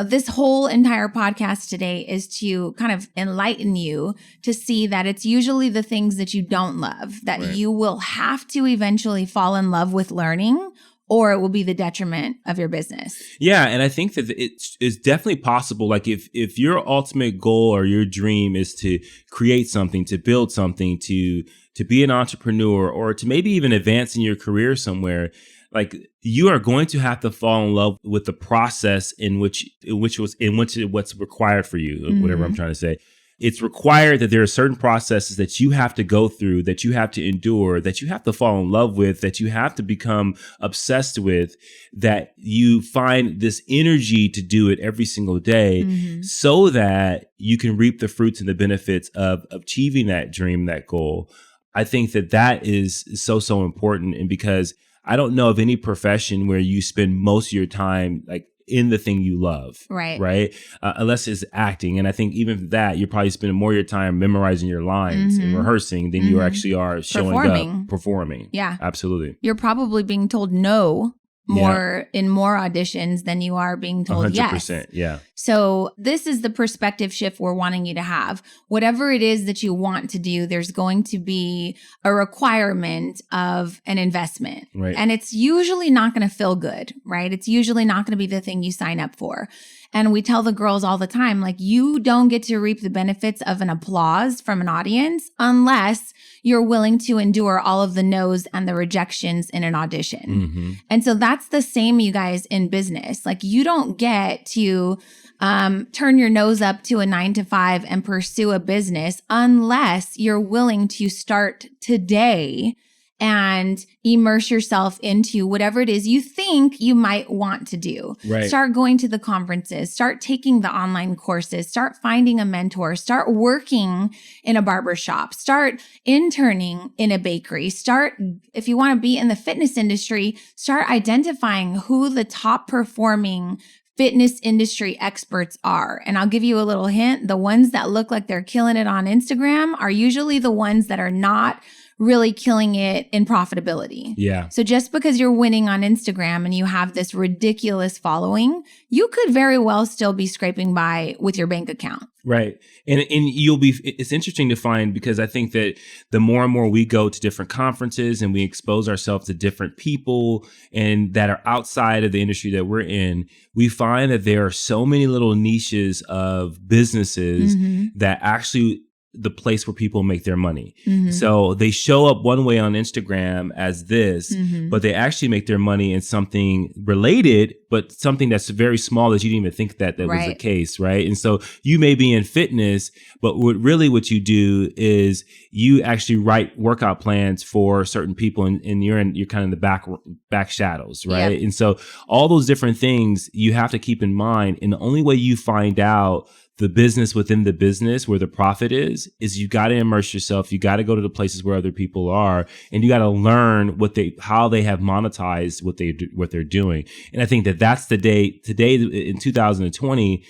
Speaker 1: this whole entire podcast today is to kind of enlighten you to see that it's usually the things that you don't love that you will have to eventually fall in love with learning, or it will be the detriment of your business.
Speaker 2: Yeah. And I think that it's definitely possible. Like if your ultimate goal or your dream is to create something, to build something, to to be an entrepreneur or to maybe even advance in your career somewhere, like you are going to have to fall in love with the process in which what's required for you, whatever I'm trying to say. It's required that there are certain processes that you have to go through, that you have to endure, that you have to fall in love with, that you have to become obsessed with, that you find this energy to do it every single day so that you can reap the fruits and the benefits of achieving that dream, that goal. I think that is so important. And because I don't know of any profession where you spend most of your time like in the thing you love, right? Unless it's acting. And I think even that, you're probably spending more of your time memorizing your lines and rehearsing than you actually are showing up, performing.
Speaker 1: Yeah.
Speaker 2: Absolutely.
Speaker 1: You're probably being told no in more auditions than you are being told 100%, yes.
Speaker 2: Yeah.
Speaker 1: So this is the perspective shift we're wanting you to have. Whatever it is that you want to do, there's going to be a requirement of an investment.
Speaker 2: Right.
Speaker 1: And it's usually not going to feel good, right? It's usually not going to be the thing you sign up for. And we tell the girls all the time, like, you don't get to reap the benefits of an applause from an audience unless you're willing to endure all of the no's and the rejections in an audition. And so that's the same, you guys, in business. Like, you don't get to turn your nose up to a 9-to-5 and pursue a business unless you're willing to start today and immerse yourself into whatever it is you think you might want to do.
Speaker 2: Right.
Speaker 1: Start going to the conferences, start taking the online courses, start finding a mentor, start working in a barbershop, start interning in a bakery, start, if you want to be in the fitness industry, start identifying who the top performing fitness industry experts are. And I'll give you a little hint. The ones that look like they're killing it on Instagram are usually the ones that are not really killing it in profitability.
Speaker 2: Yeah.
Speaker 1: So just because you're winning on Instagram and you have this ridiculous following, you could very well still be scraping by with your bank account.
Speaker 2: Right. And it's interesting to find, because I think that the more and more we go to different conferences and we expose ourselves to different people and that are outside of the industry that we're in, we find that there are so many little niches of businesses that actually the place where people make their money. So they show up one way on Instagram as this, but they actually make their money in something related, but something that's very small that you didn't even think that was the case, right? And so you may be in fitness, but what you do is you actually write workout plans for certain people, and you're kind of in the back shadows, right? Yep. And so all those different things you have to keep in mind, and the only way you find out the business within the business where the profit is you got to immerse yourself. You got to go to the places where other people are, and you got to learn how they have monetized what they're doing. And I think that's the day today in 2020.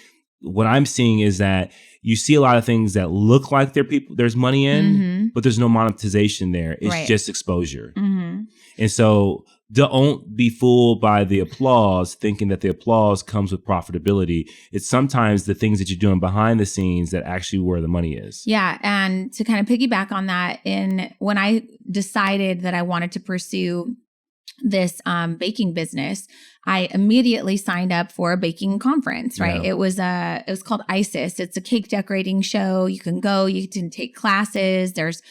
Speaker 2: What I'm seeing is that you see a lot of things that look like there's money in, but there's no monetization there. It's just exposure. And so don't be fooled by the applause, thinking that the applause comes with profitability. It's sometimes the things that you're doing behind the scenes that actually where the money is.
Speaker 1: Yeah. And to kind of piggyback on that, when I decided that I wanted to pursue this baking business, I immediately signed up for a baking conference, right? Yeah. It was called ISIS. It's a cake decorating show. You can go, you can take classes. There's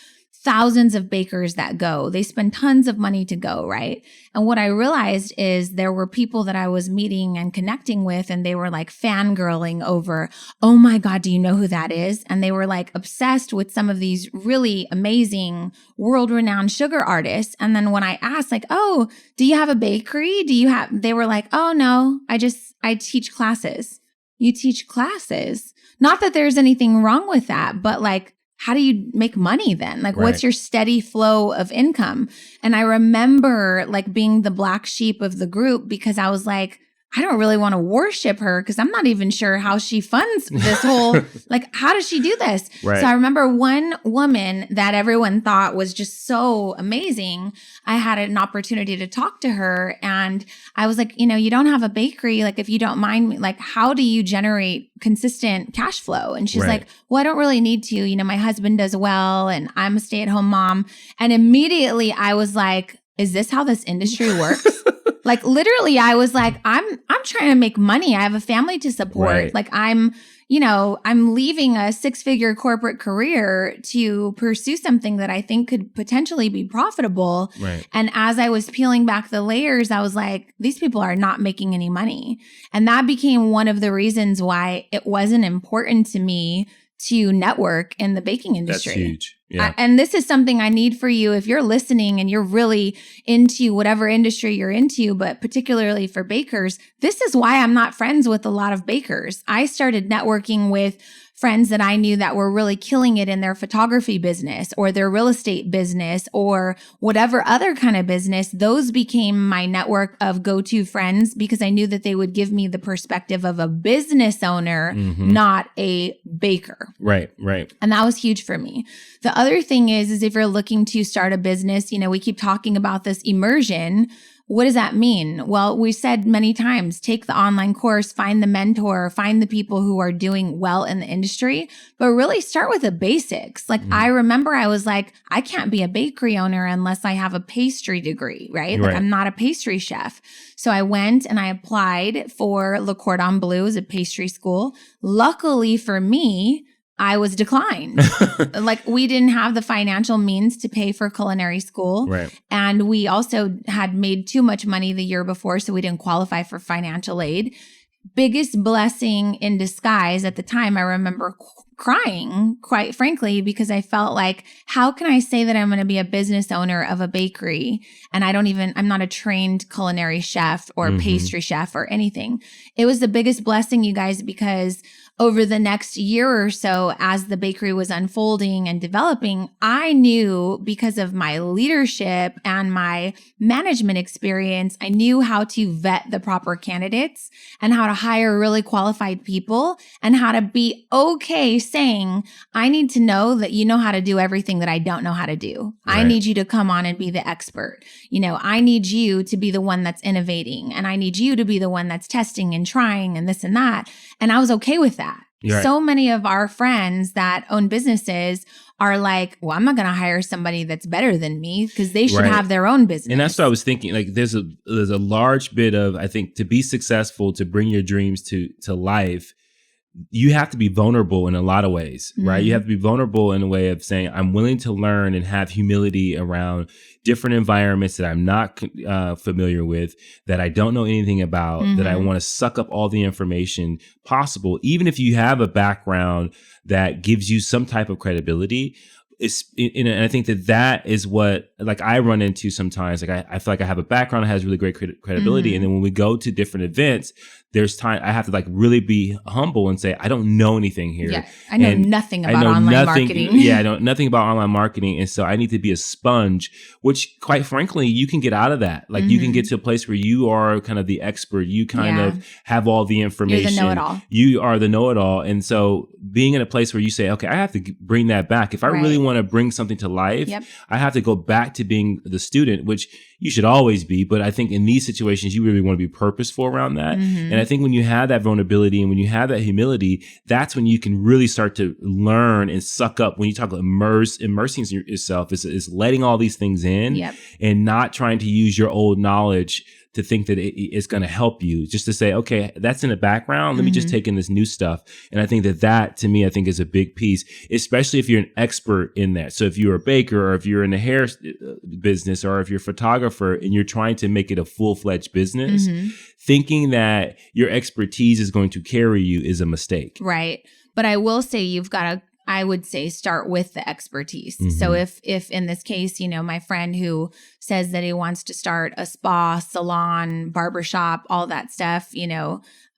Speaker 1: thousands of bakers that go. They spend tons of money to go, right? And what I realized is there were people that I was meeting and connecting with, and they were like fangirling over, oh my God, do you know who that is? And they were like obsessed with some of these really amazing world-renowned sugar artists. And then when I asked like, oh, do you have a bakery? They were like, oh no, I teach classes. You teach classes? Not that there's anything wrong with that, but like, how do you make money then? Like, what's your steady flow of income? And I remember like being the black sheep of the group because I was like, I don't really want to worship her because I'm not even sure how she funds this whole, like, how does she do this?
Speaker 2: Right.
Speaker 1: So I remember one woman that everyone thought was just so amazing. I had an opportunity to talk to her and I was like, you don't have a bakery. Like, if you don't mind me, like, how do you generate consistent cash flow? And she's like, well, I don't really need to, my husband does well and I'm a stay-at-home mom. And immediately I was like, is this how this industry works? Like, literally, I was like, I'm trying to make money. I have a family to support. Right. Like, I'm, I'm leaving a 6-figure corporate career to pursue something that I think could potentially be profitable.
Speaker 2: Right.
Speaker 1: And as I was peeling back the layers, I was like, these people are not making any money. And that became one of the reasons why it wasn't important to me to network in the baking industry.
Speaker 2: That's huge. Yeah.
Speaker 1: And this is something I need for you if you're listening and you're really into whatever industry you're into, but particularly for bakers. This is why I'm not friends with a lot of bakers. I started networking with friends that I knew that were really killing it in their photography business or their real estate business or whatever other kind of business. Those became my network of go-to friends because I knew that they would give me the perspective of a business owner, not a baker.
Speaker 2: Right, right.
Speaker 1: And that was huge for me. The other thing is if you're looking to start a business, we keep talking about this immersion. What does that mean? Well, we said many times, take the online course, find the mentor, find the people who are doing well in the industry, but really start with the basics. Like I remember I was like, I can't be a bakery owner unless I have a pastry degree, right? Like I'm not a pastry chef. So I went and I applied for Le Cordon Bleu as a pastry school. Luckily for me, I was declined. Like we didn't have the financial means to pay for culinary school.
Speaker 2: Right.
Speaker 1: And we also had made too much money the year before, so we didn't qualify for financial aid. Biggest blessing in disguise at the time, I remember crying, quite frankly, because I felt like, how can I say that I'm going to be a business owner of a bakery and I'm not a trained culinary chef or pastry chef or anything. It was the biggest blessing, you guys, because over the next year or so, as the bakery was unfolding and developing, I knew because of my leadership and my management experience, I knew how to vet the proper candidates and how to hire really qualified people and how to be okay saying, I need to know that you know how to do everything that I don't know how to do. Right. I need you to come on and be the expert. I need you to be the one that's innovating and I need you to be the one that's testing and trying and this and that. And I was okay with that. Right. So many of our friends that own businesses are like, well, I'm not going to hire somebody that's better than me because they should have their own business.
Speaker 2: And that's what I was thinking. Like there's a large bit of, I think, to be successful, to bring your dreams to life, you have to be vulnerable in a lot of ways, right? You have to be vulnerable in a way of saying, I'm willing to learn and have humility around different environments that I'm not familiar with, that I don't know anything about, that I want to suck up all the information possible, even if you have a background that gives you some type of credibility. And I think that is what, like, I run into sometimes. Like, I feel like I have a background that has really great credibility. And then when we go to different events, there's time I have to like really be humble and say, I don't know anything here.
Speaker 1: Yeah, I know nothing about online marketing.
Speaker 2: Yeah, I know nothing about online marketing. And so I need to be a sponge, which quite frankly, you can get out of that. Like you can get to a place where you are kind of the expert. You kind of have all the information.
Speaker 1: You're the know-it-all.
Speaker 2: You are the know-it-all. And so being in a place where you say, okay, I have to bring that back. If I really want to bring something to life, I have to go back to being the student, which you should always be. But I think in these situations, you really want to be purposeful around that. And I think when you have that vulnerability and when you have that humility, that's when you can really start to learn and suck up. When you talk about immersing yourself, is letting all these things in and not trying to use your old knowledge to think that it's going to help you, just to say, okay, that's in the background. Let me just take in this new stuff. And I think that to me, I think is a big piece, especially if you're an expert in that. So if you're a baker or if you're in the hair business or if you're a photographer and you're trying to make it a full-fledged business, thinking that your expertise is going to carry you is a mistake.
Speaker 1: Right. But I will say I would say start with the expertise. So if in this case, my friend who says that he wants to start a spa, salon, barbershop, all that stuff,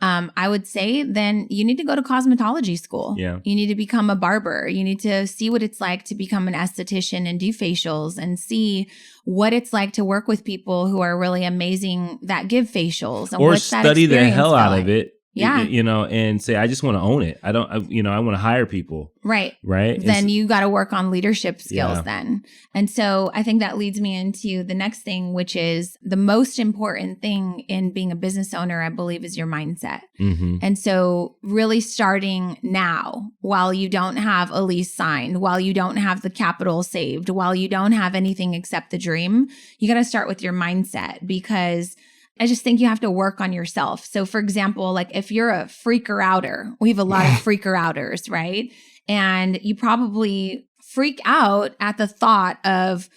Speaker 1: I would say then you need to go to cosmetology school. Yeah. You need to become a barber. You need to see what it's like to become an esthetician and do facials and see what it's like to work with people who are really amazing that give facials. And
Speaker 2: or study the hell out of it.
Speaker 1: Yeah.
Speaker 2: And say, I just want to own it. I want to hire people.
Speaker 1: Right.
Speaker 2: Right.
Speaker 1: Then you got to work on leadership skills then. And so I think that leads me into the next thing, which is the most important thing in being a business owner, I believe, is your mindset. And so really starting now, while you don't have a lease signed, while you don't have the capital saved, while you don't have anything except the dream, you got to start with your mindset, because I just think you have to work on yourself. So for example, like if you're a freaker outer, we have a lot of freaker outers, right? And you probably freak out at the thought of,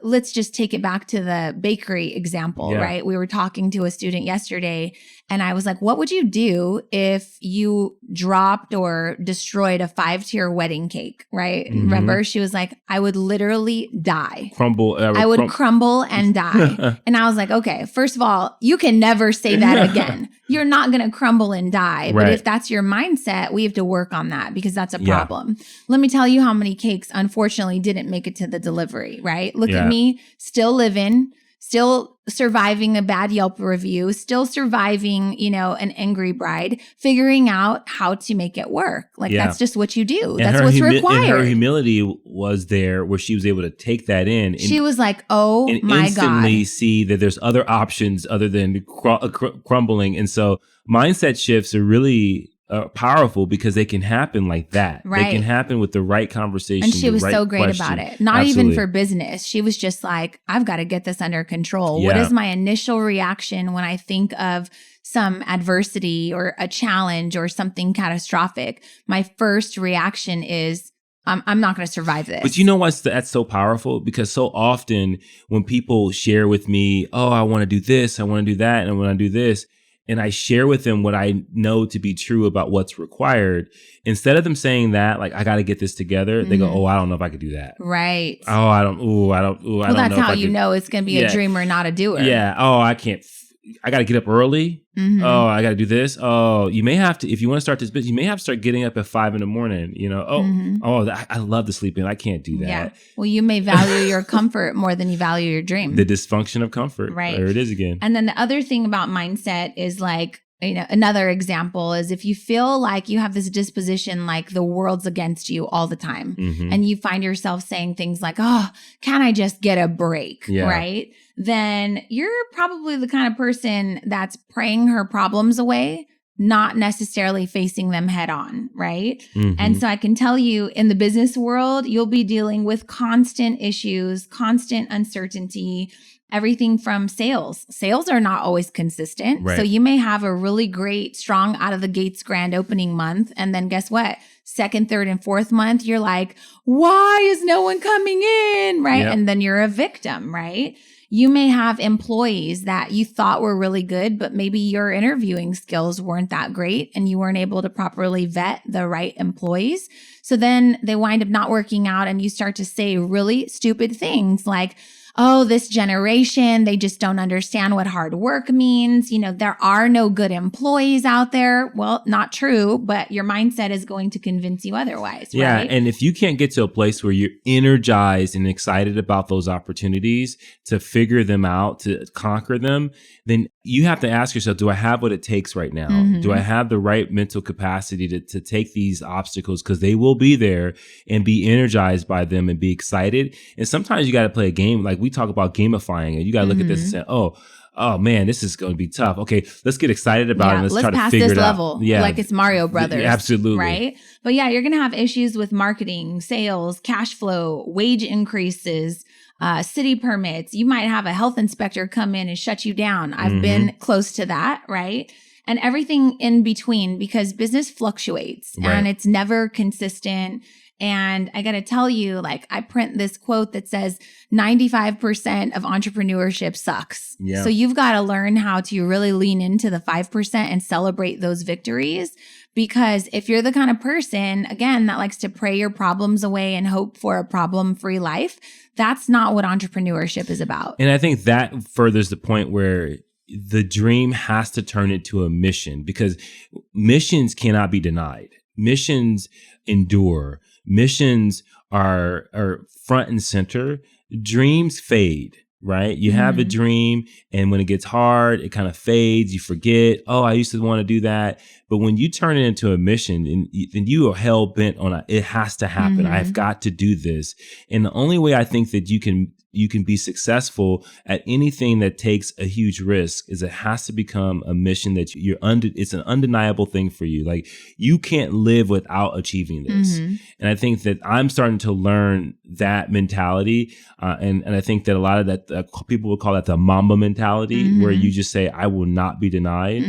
Speaker 1: let's just take it back to the bakery example, right? We were talking to a student yesterday and I was like, what would you do if you dropped or destroyed a 5-tier wedding cake, right? Remember, she was like, I would literally die. I would crumble and die. And I was like, okay, first of all, you can never say that again. You're not going to crumble and die. But if that's your mindset, we have to work on that because that's a problem. Let me tell you how many cakes, unfortunately, didn't make it to the delivery, right? Look at me, still living, still surviving a bad Yelp review, still surviving, an angry bride, figuring out how to make it work. Like that's just what you do. That's what's required.
Speaker 2: And her humility was there where she was able to take that in.
Speaker 1: She was like, oh my God. And
Speaker 2: instantly see that there's other options other than crumbling. And so mindset shifts are really powerful because they can happen like that. Right. They can happen with the right conversation.
Speaker 1: And she was so great about it. Not even for business. She was just like, I've got to get this under control. What is my initial reaction when I think of some adversity or a challenge or something catastrophic? My first reaction is, I'm not going to survive this.
Speaker 2: But you know what's that's so powerful? Because so often when people share with me, oh, I want to do this, I want to do that, and I want to do this, and I share with them what I know to be true about what's required, instead of them saying that, like, I got to get this together, they go, oh, I don't know if I could do that.
Speaker 1: Right.
Speaker 2: Oh, I don't know.
Speaker 1: Well, that's how you know it's going to be a dreamer, not a doer.
Speaker 2: Yeah. Oh, I can't. I got to get up early. Oh, I got to do this. Oh, you may have to, if you want to start this business, you may have to start getting up at 5 a.m. I love to sleep in. I can't do that. Yeah.
Speaker 1: Well, you may value your comfort more than you value your dream.
Speaker 2: The dysfunction of comfort.
Speaker 1: Right.
Speaker 2: There it is again.
Speaker 1: And then the other thing about mindset is like, another example is if you feel like you have this disposition, like the world's against you all the time, and you find yourself saying things like, oh, can I just get a break? Right. Then you're probably the kind of person that's praying her problems away, not necessarily facing them head on. Right. And so I can tell you in the business world, you'll be dealing with constant issues, constant uncertainty. Everything from sales. Sales are not always consistent. Right. So you may have a really great, strong out of the gates grand opening month. And then guess what? Second, third, and fourth month, you're like, why is no one coming in? Right. Yep. And then you're a victim, right? You may have employees that you thought were really good, but maybe your interviewing skills weren't that great and you weren't able to properly vet the right employees. So then they wind up not working out and you start to say really stupid things like, oh, this generation, they just don't understand what hard work means. There are no good employees out there. Well, not true, but your mindset is going to convince you otherwise.
Speaker 2: Yeah.
Speaker 1: Right?
Speaker 2: And if you can't get to a place where you're energized and excited about those opportunities to figure them out, to conquer them, then you have to ask yourself, do I have what it takes right now? Do I have the right mental capacity to take these obstacles? Because they will be there, and be energized by them and be excited. And sometimes you got to play a game. Like we talk about gamifying it. You got to look at this and say, oh man, this is going to be tough. Okay, let's get excited about it. Let's try to figure it out.
Speaker 1: Level, like it's Mario Brothers.
Speaker 2: Absolutely.
Speaker 1: Right? But yeah, you're going to have issues with marketing, sales, cash flow, wage increases, city permits. You might have a health inspector come in and shut you down. I've been close to that, right? And everything in between, because business fluctuates and it's never consistent. And I got to tell you, like, I print this quote that says 95% of entrepreneurship sucks. Yeah. So you've got to learn how to really lean into the 5% and celebrate those victories. Because if you're the kind of person, again, that likes to pray your problems away and hope for a problem-free life, that's not what entrepreneurship is about.
Speaker 2: And I think that furthers the point where the dream has to turn into a mission, because missions cannot be denied. Missions endure. Missions are front and center. Dreams fade, right? You have a dream, and when it gets hard, it kind of fades. You forget, oh, I used to want to do that. But when you turn it into a mission, and you are hell bent on it has to happen. I've got to do this. And the only way I think that you can you can be successful at anything that takes a huge risk is it has to become a mission that it's an undeniable thing for you. Like you can't live without achieving this.
Speaker 1: Mm-hmm.
Speaker 2: And I think that I'm starting to learn that mentality. And I think that a lot of that people would call that the Mamba mentality, where you just say, I will not be denied.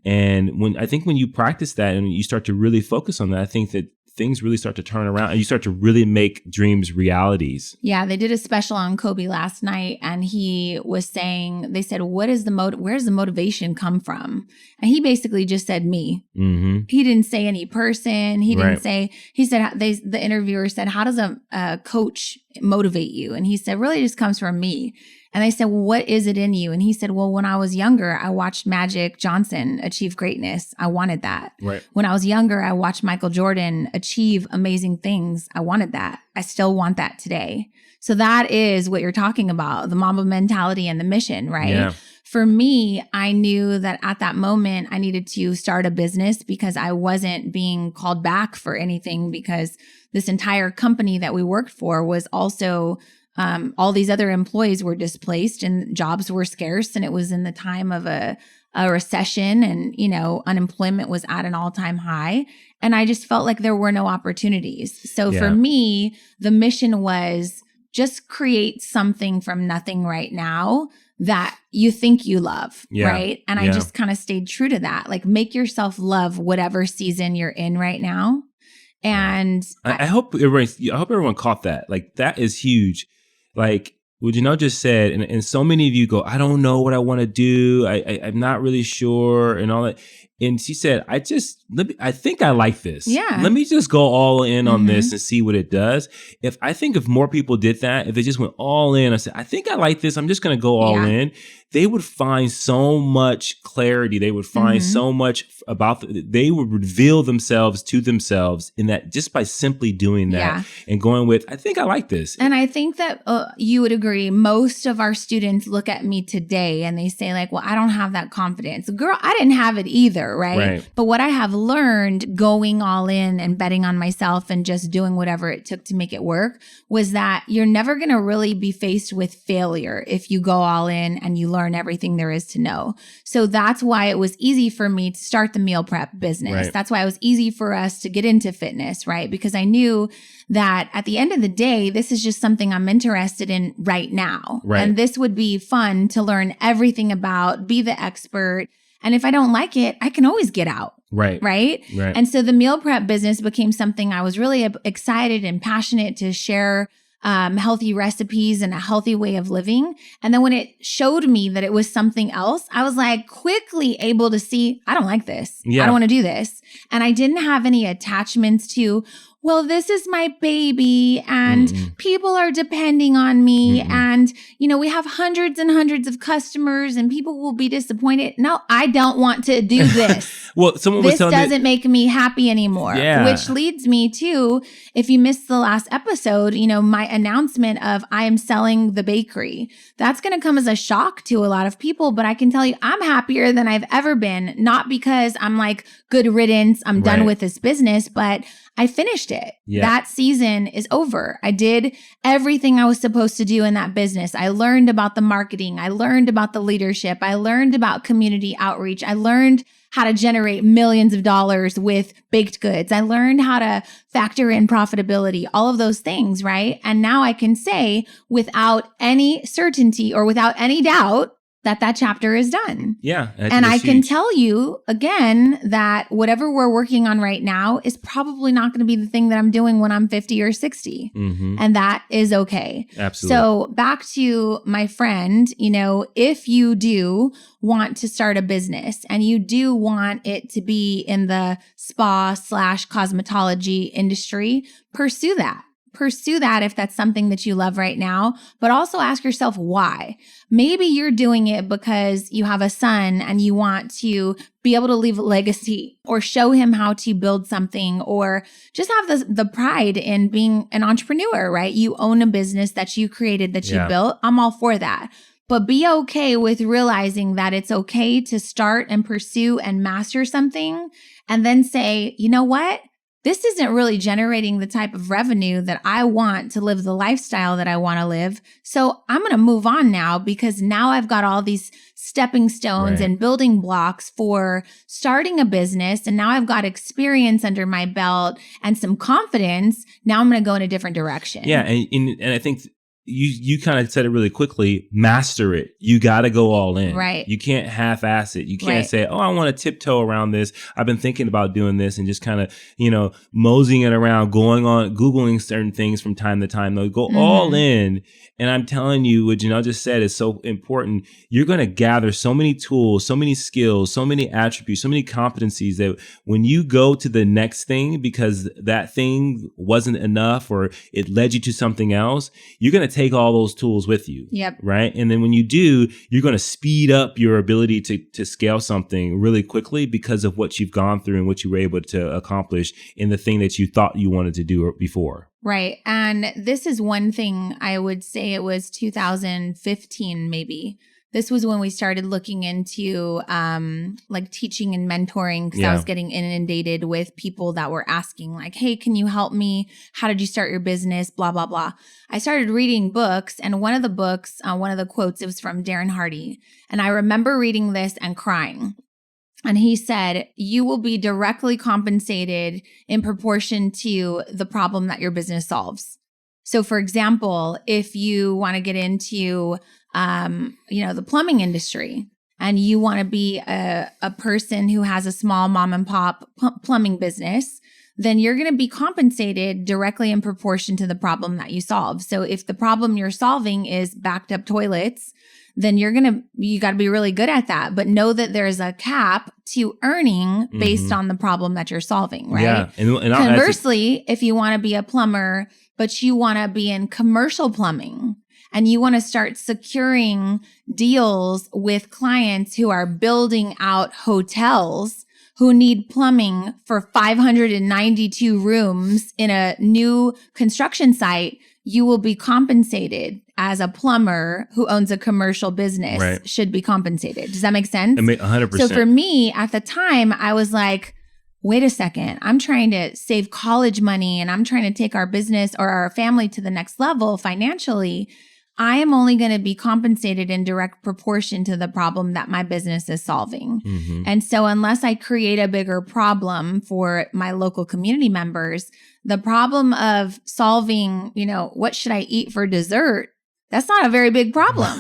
Speaker 2: And when you practice that and you start to really focus on that, I think that things really start to turn around and you start to really make dreams realities.
Speaker 1: Yeah, they did a special on Kobe last night and he was saying, they said, where's the motivation come from? And he basically just said me.
Speaker 2: Mm-hmm.
Speaker 1: He didn't say any person. He didn't say, he said, the interviewer said, how does a coach motivate you? And he said, really just comes from me. And they said, well, what is it in you? And he said, well, when I was younger, I watched Magic Johnson achieve greatness. I wanted that.
Speaker 2: Right.
Speaker 1: When I was younger, I watched Michael Jordan achieve amazing things. I wanted that. I still want that today. So that is what you're talking about, the Mamba mentality and the mission, right?
Speaker 2: Yeah.
Speaker 1: For me, I knew that at that moment, I needed to start a business because I wasn't being called back for anything because this entire company that we worked for was also all these other employees were displaced and jobs were scarce. And it was in the time of a recession and, unemployment was at an all-time high. And I just felt like there were no opportunities. So for me, the mission was just create something from nothing right now that you think you love, right? And I just kind of stayed true to that. Like make yourself love whatever season you're in right now. And
Speaker 2: I hope everyone caught that. Like that is huge. Like what Janelle just said, and so many of you go, I don't know what I want to do. I'm not really sure and all that. And she said, I think I like this.
Speaker 1: Yeah.
Speaker 2: Let me just go all in on this and see what it does. If more people did that, if they just went all in, I said, I think I like this. I'm just going to go all in. They would find so much clarity. They would find so much they would reveal themselves to themselves in that just by simply doing that and going with, I think I like this.
Speaker 1: And I think that you would agree. Most of our students look at me today and they say like, well, I don't have that confidence. Girl, I didn't have it either. Right. But what I have learned going all in and betting on myself and just doing whatever it took to make it work was that you're never going to really be faced with failure if you go all in and you learn everything there is to know. So that's why it was easy for me to start the meal prep business.
Speaker 2: Right.
Speaker 1: That's why it was easy for us to get into fitness, right? Because I knew that at the end of the day, this is just something I'm interested in right now.
Speaker 2: Right.
Speaker 1: And this would be fun to learn everything about, be the expert. And if I don't like it, I can always get out.
Speaker 2: Right.
Speaker 1: Right. And so the meal prep business became something I was really excited and passionate to share healthy recipes and a healthy way of living. And then when it showed me that it was something else, I was like quickly able to see, I don't like this. I don't want to do this. And I didn't have any attachments to, well, this is my baby and people are depending on me and, we have hundreds and hundreds of customers and people will be disappointed. No, I don't want to do this.
Speaker 2: Well, someone was telling me
Speaker 1: this doesn't make me happy anymore, which leads me to, if you missed the last episode, my announcement of I am selling the bakery. That's going to come as a shock to a lot of people, but I can tell you I'm happier than I've ever been, not because I'm like good riddance, I'm done with this business, but I finished it. That season is over. I did everything I was supposed to do in that business. I learned about the marketing. I learned about the leadership. I learned about community outreach. I learned how to generate millions of dollars with baked goods. I learned how to factor in profitability, all of those things, right? And now I can say without any certainty or without any doubt that chapter is done.
Speaker 2: Yeah.
Speaker 1: And I can tell you again that whatever we're working on right now is probably not going to be the thing that I'm doing when I'm 50 or 60. And that is okay.
Speaker 2: Absolutely.
Speaker 1: So back to my friend, if you do want to start a business and you do want it to be in the spa/cosmetology industry, pursue that. Pursue that if that's something that you love right now, but also ask yourself why. Maybe you're doing it because you have a son and you want to be able to leave a legacy or show him how to build something or just have the pride in being an entrepreneur, right? You own a business that you created, that you built. I'm all for that. But be okay with realizing that it's okay to start and pursue and master something and then say, you know what? this isn't really generating the type of revenue that I want to live the lifestyle that I want to live. So I'm going to move on now because now I've got all these stepping stones and building blocks for starting a business. And now I've got experience under my belt and some confidence. Now I'm going to go in a different direction.
Speaker 2: Yeah. And I think you kind of said it really quickly, master it. You got to go all in.
Speaker 1: Right.
Speaker 2: You can't half-ass it. You can't say, oh, I want to tiptoe around this. I've been thinking about doing this and just kind of, moseying it around, Googling certain things from time to time. They'll go all in. And I'm telling you, what Janelle just said is so important. You're going to gather so many tools, so many skills, so many attributes, so many competencies that when you go to the next thing, because that thing wasn't enough or it led you to something else, you're going to take all those tools with you.
Speaker 1: Yep.
Speaker 2: Right. And then when you do, you're going to speed up your ability to scale something really quickly because of what you've gone through and what you were able to accomplish in the thing that you thought you wanted to do before.
Speaker 1: Right. And this is one thing I would say it was 2015, maybe. This was when we started looking into like teaching and mentoring because I was getting inundated with people that were asking like, hey, can you help me? How did you start your business? Blah, blah, blah. I started reading books, and one of the books, one of the quotes, it was from Darren Hardy. And I remember reading this and crying. And he said, you will be directly compensated in proportion to the problem that your business solves. So for example, if you want to get into, the plumbing industry and you want to be a person who has a small mom and pop plumbing business, then you're going to be compensated directly in proportion to the problem that you solve. So if the problem you're solving is backed up toilets, then you got to be really good at that. But know that there's a cap to earning based on the problem that you're solving, right?
Speaker 2: Yeah. And
Speaker 1: conversely, if you want to be a plumber, but you want to be in commercial plumbing and you want to start securing deals with clients who are building out hotels who need plumbing for 592 rooms in a new construction site, you will be compensated as a plumber who owns a commercial business should be compensated. Does that make sense?
Speaker 2: 100%.
Speaker 1: So for me, at the time, I was like, wait a second, I'm trying to save college money and I'm trying to take our business or our family to the next level financially. I am only going to be compensated in direct proportion to the problem that my business is solving. And so unless I create a bigger problem for my local community members, the problem of solving, what should I eat for dessert? That's not a very big problem.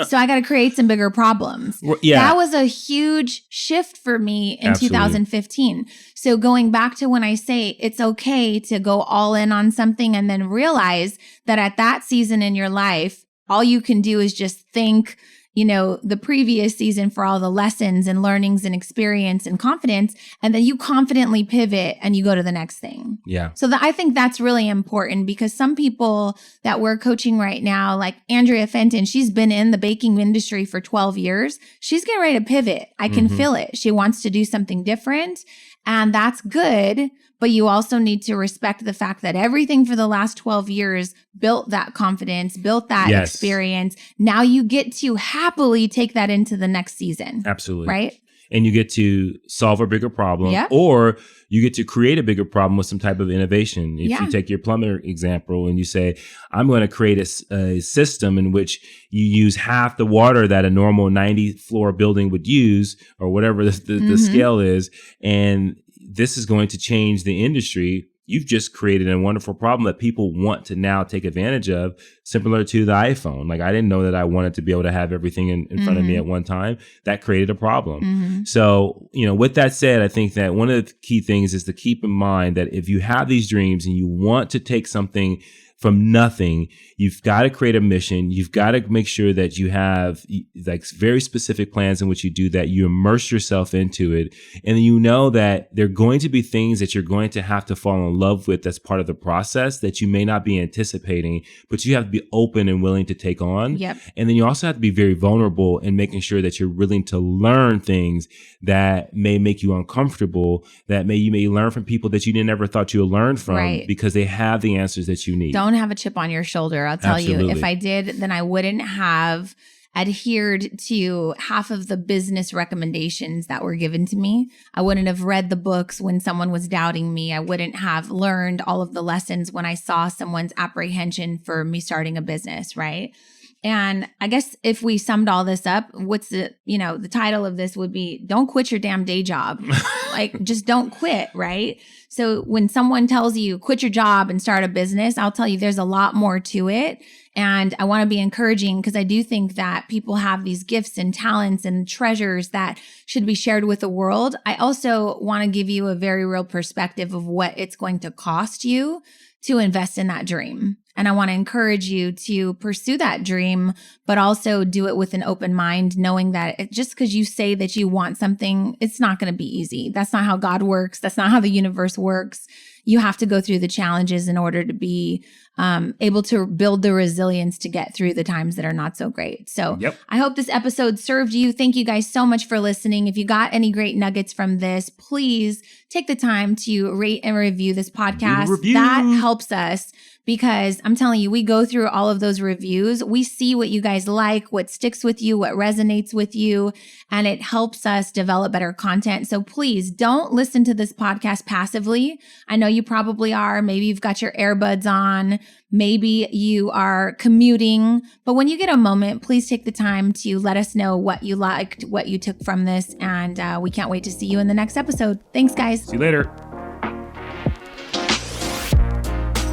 Speaker 1: So I got to create some bigger problems.
Speaker 2: Yeah.
Speaker 1: That was a huge shift for me in 2015. So going back to when I say it's okay to go all in on something and then realize that at that season in your life, all you can do is just think, the previous season for all the lessons and learnings and experience and confidence. And then you confidently pivot and you go to the next thing.
Speaker 2: Yeah.
Speaker 1: So I think that's really important because some people that we're coaching right now, like Andrea Fenton, she's been in the baking industry for 12 years. She's getting ready to pivot. I can feel it. She wants to do something different. And that's good. But you also need to respect the fact that everything for the last 12 years built that confidence, built that experience. Now you get to happily take that into the next season.
Speaker 2: Absolutely.
Speaker 1: Right?
Speaker 2: And you get to solve a bigger problem or you get to create a bigger problem with some type of innovation. If you take your plumber example and you say, I'm going to create a system in which you use half the water that a normal 90-floor building would use or whatever the scale is, and this is going to change the industry. You've just created a wonderful problem that people want to now take advantage of, similar to the iPhone. Like I didn't know that I wanted to be able to have everything in front of me at one time. That created a problem. So, with that said, I think that one of the key things is to keep in mind that if you have these dreams and you want to take something from nothing, you've got to create a mission. You've got to make sure that you have like very specific plans in which you do that. You immerse yourself into it. And you know that there are going to be things that you're going to have to fall in love with that's part of the process that you may not be anticipating, but you have to be open and willing to take on.
Speaker 1: Yep.
Speaker 2: And then you also have to be very vulnerable in making sure that you're willing to learn things that may make you uncomfortable, that you may learn from people that you never thought you would learn from because they have the answers that you need.
Speaker 1: Don't have a chip on your shoulder. I'll tell you, if I did, then I wouldn't have adhered to half of the business recommendations that were given to me. I wouldn't have read the books when someone was doubting me. I wouldn't have learned all of the lessons when I saw someone's apprehension for me starting a business, right? And I guess if we summed all this up, the title of this would be, don't quit your damn day job. Like, just don't quit, right? So when someone tells you quit your job and start a business, I'll tell you there's a lot more to it. And I want to be encouraging because I do think that people have these gifts and talents and treasures that should be shared with the world. I also want to give you a very real perspective of what it's going to cost you to invest in that dream. And I want to encourage you to pursue that dream, but also do it with an open mind, knowing that just because you say that you want something, it's not going to be easy. That's not how God works. That's not how the universe works. You have to go through the challenges in order to be able to build the resilience to get through the times that are not so great. So I hope this episode served you. Thank you guys so much for listening. If you got any great nuggets from this, please take the time to rate and review this podcast. That helps us. Because I'm telling you, we go through all of those reviews. We see what you guys like, what sticks with you, what resonates with you, and it helps us develop better content. So please don't listen to this podcast passively. I know you probably are. Maybe you've got your earbuds on. Maybe you are commuting. But when you get a moment, please take the time to let us know what you liked, what you took from this. And we can't wait to see you in the next episode. Thanks, guys.
Speaker 2: See you later.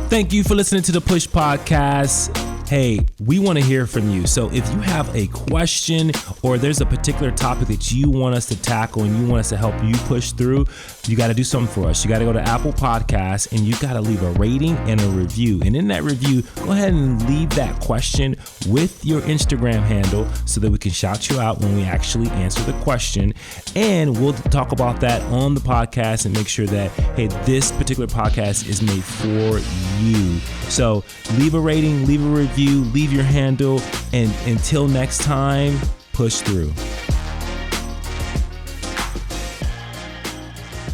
Speaker 2: Thank you for listening to the Push Podcast. Hey, we want to hear from you. So if you have a question or there's a particular topic that you want us to tackle and you want us to help you push through, you got to do something for us. You got to go to Apple Podcasts and you got to leave a rating and a review. And in that review, go ahead and leave that question with your Instagram handle so that we can shout you out when we actually answer the question. And we'll talk about that on the podcast and make sure that, hey, this particular podcast is made for you. So leave a rating, leave a review, leave your handle, and until next time, push through.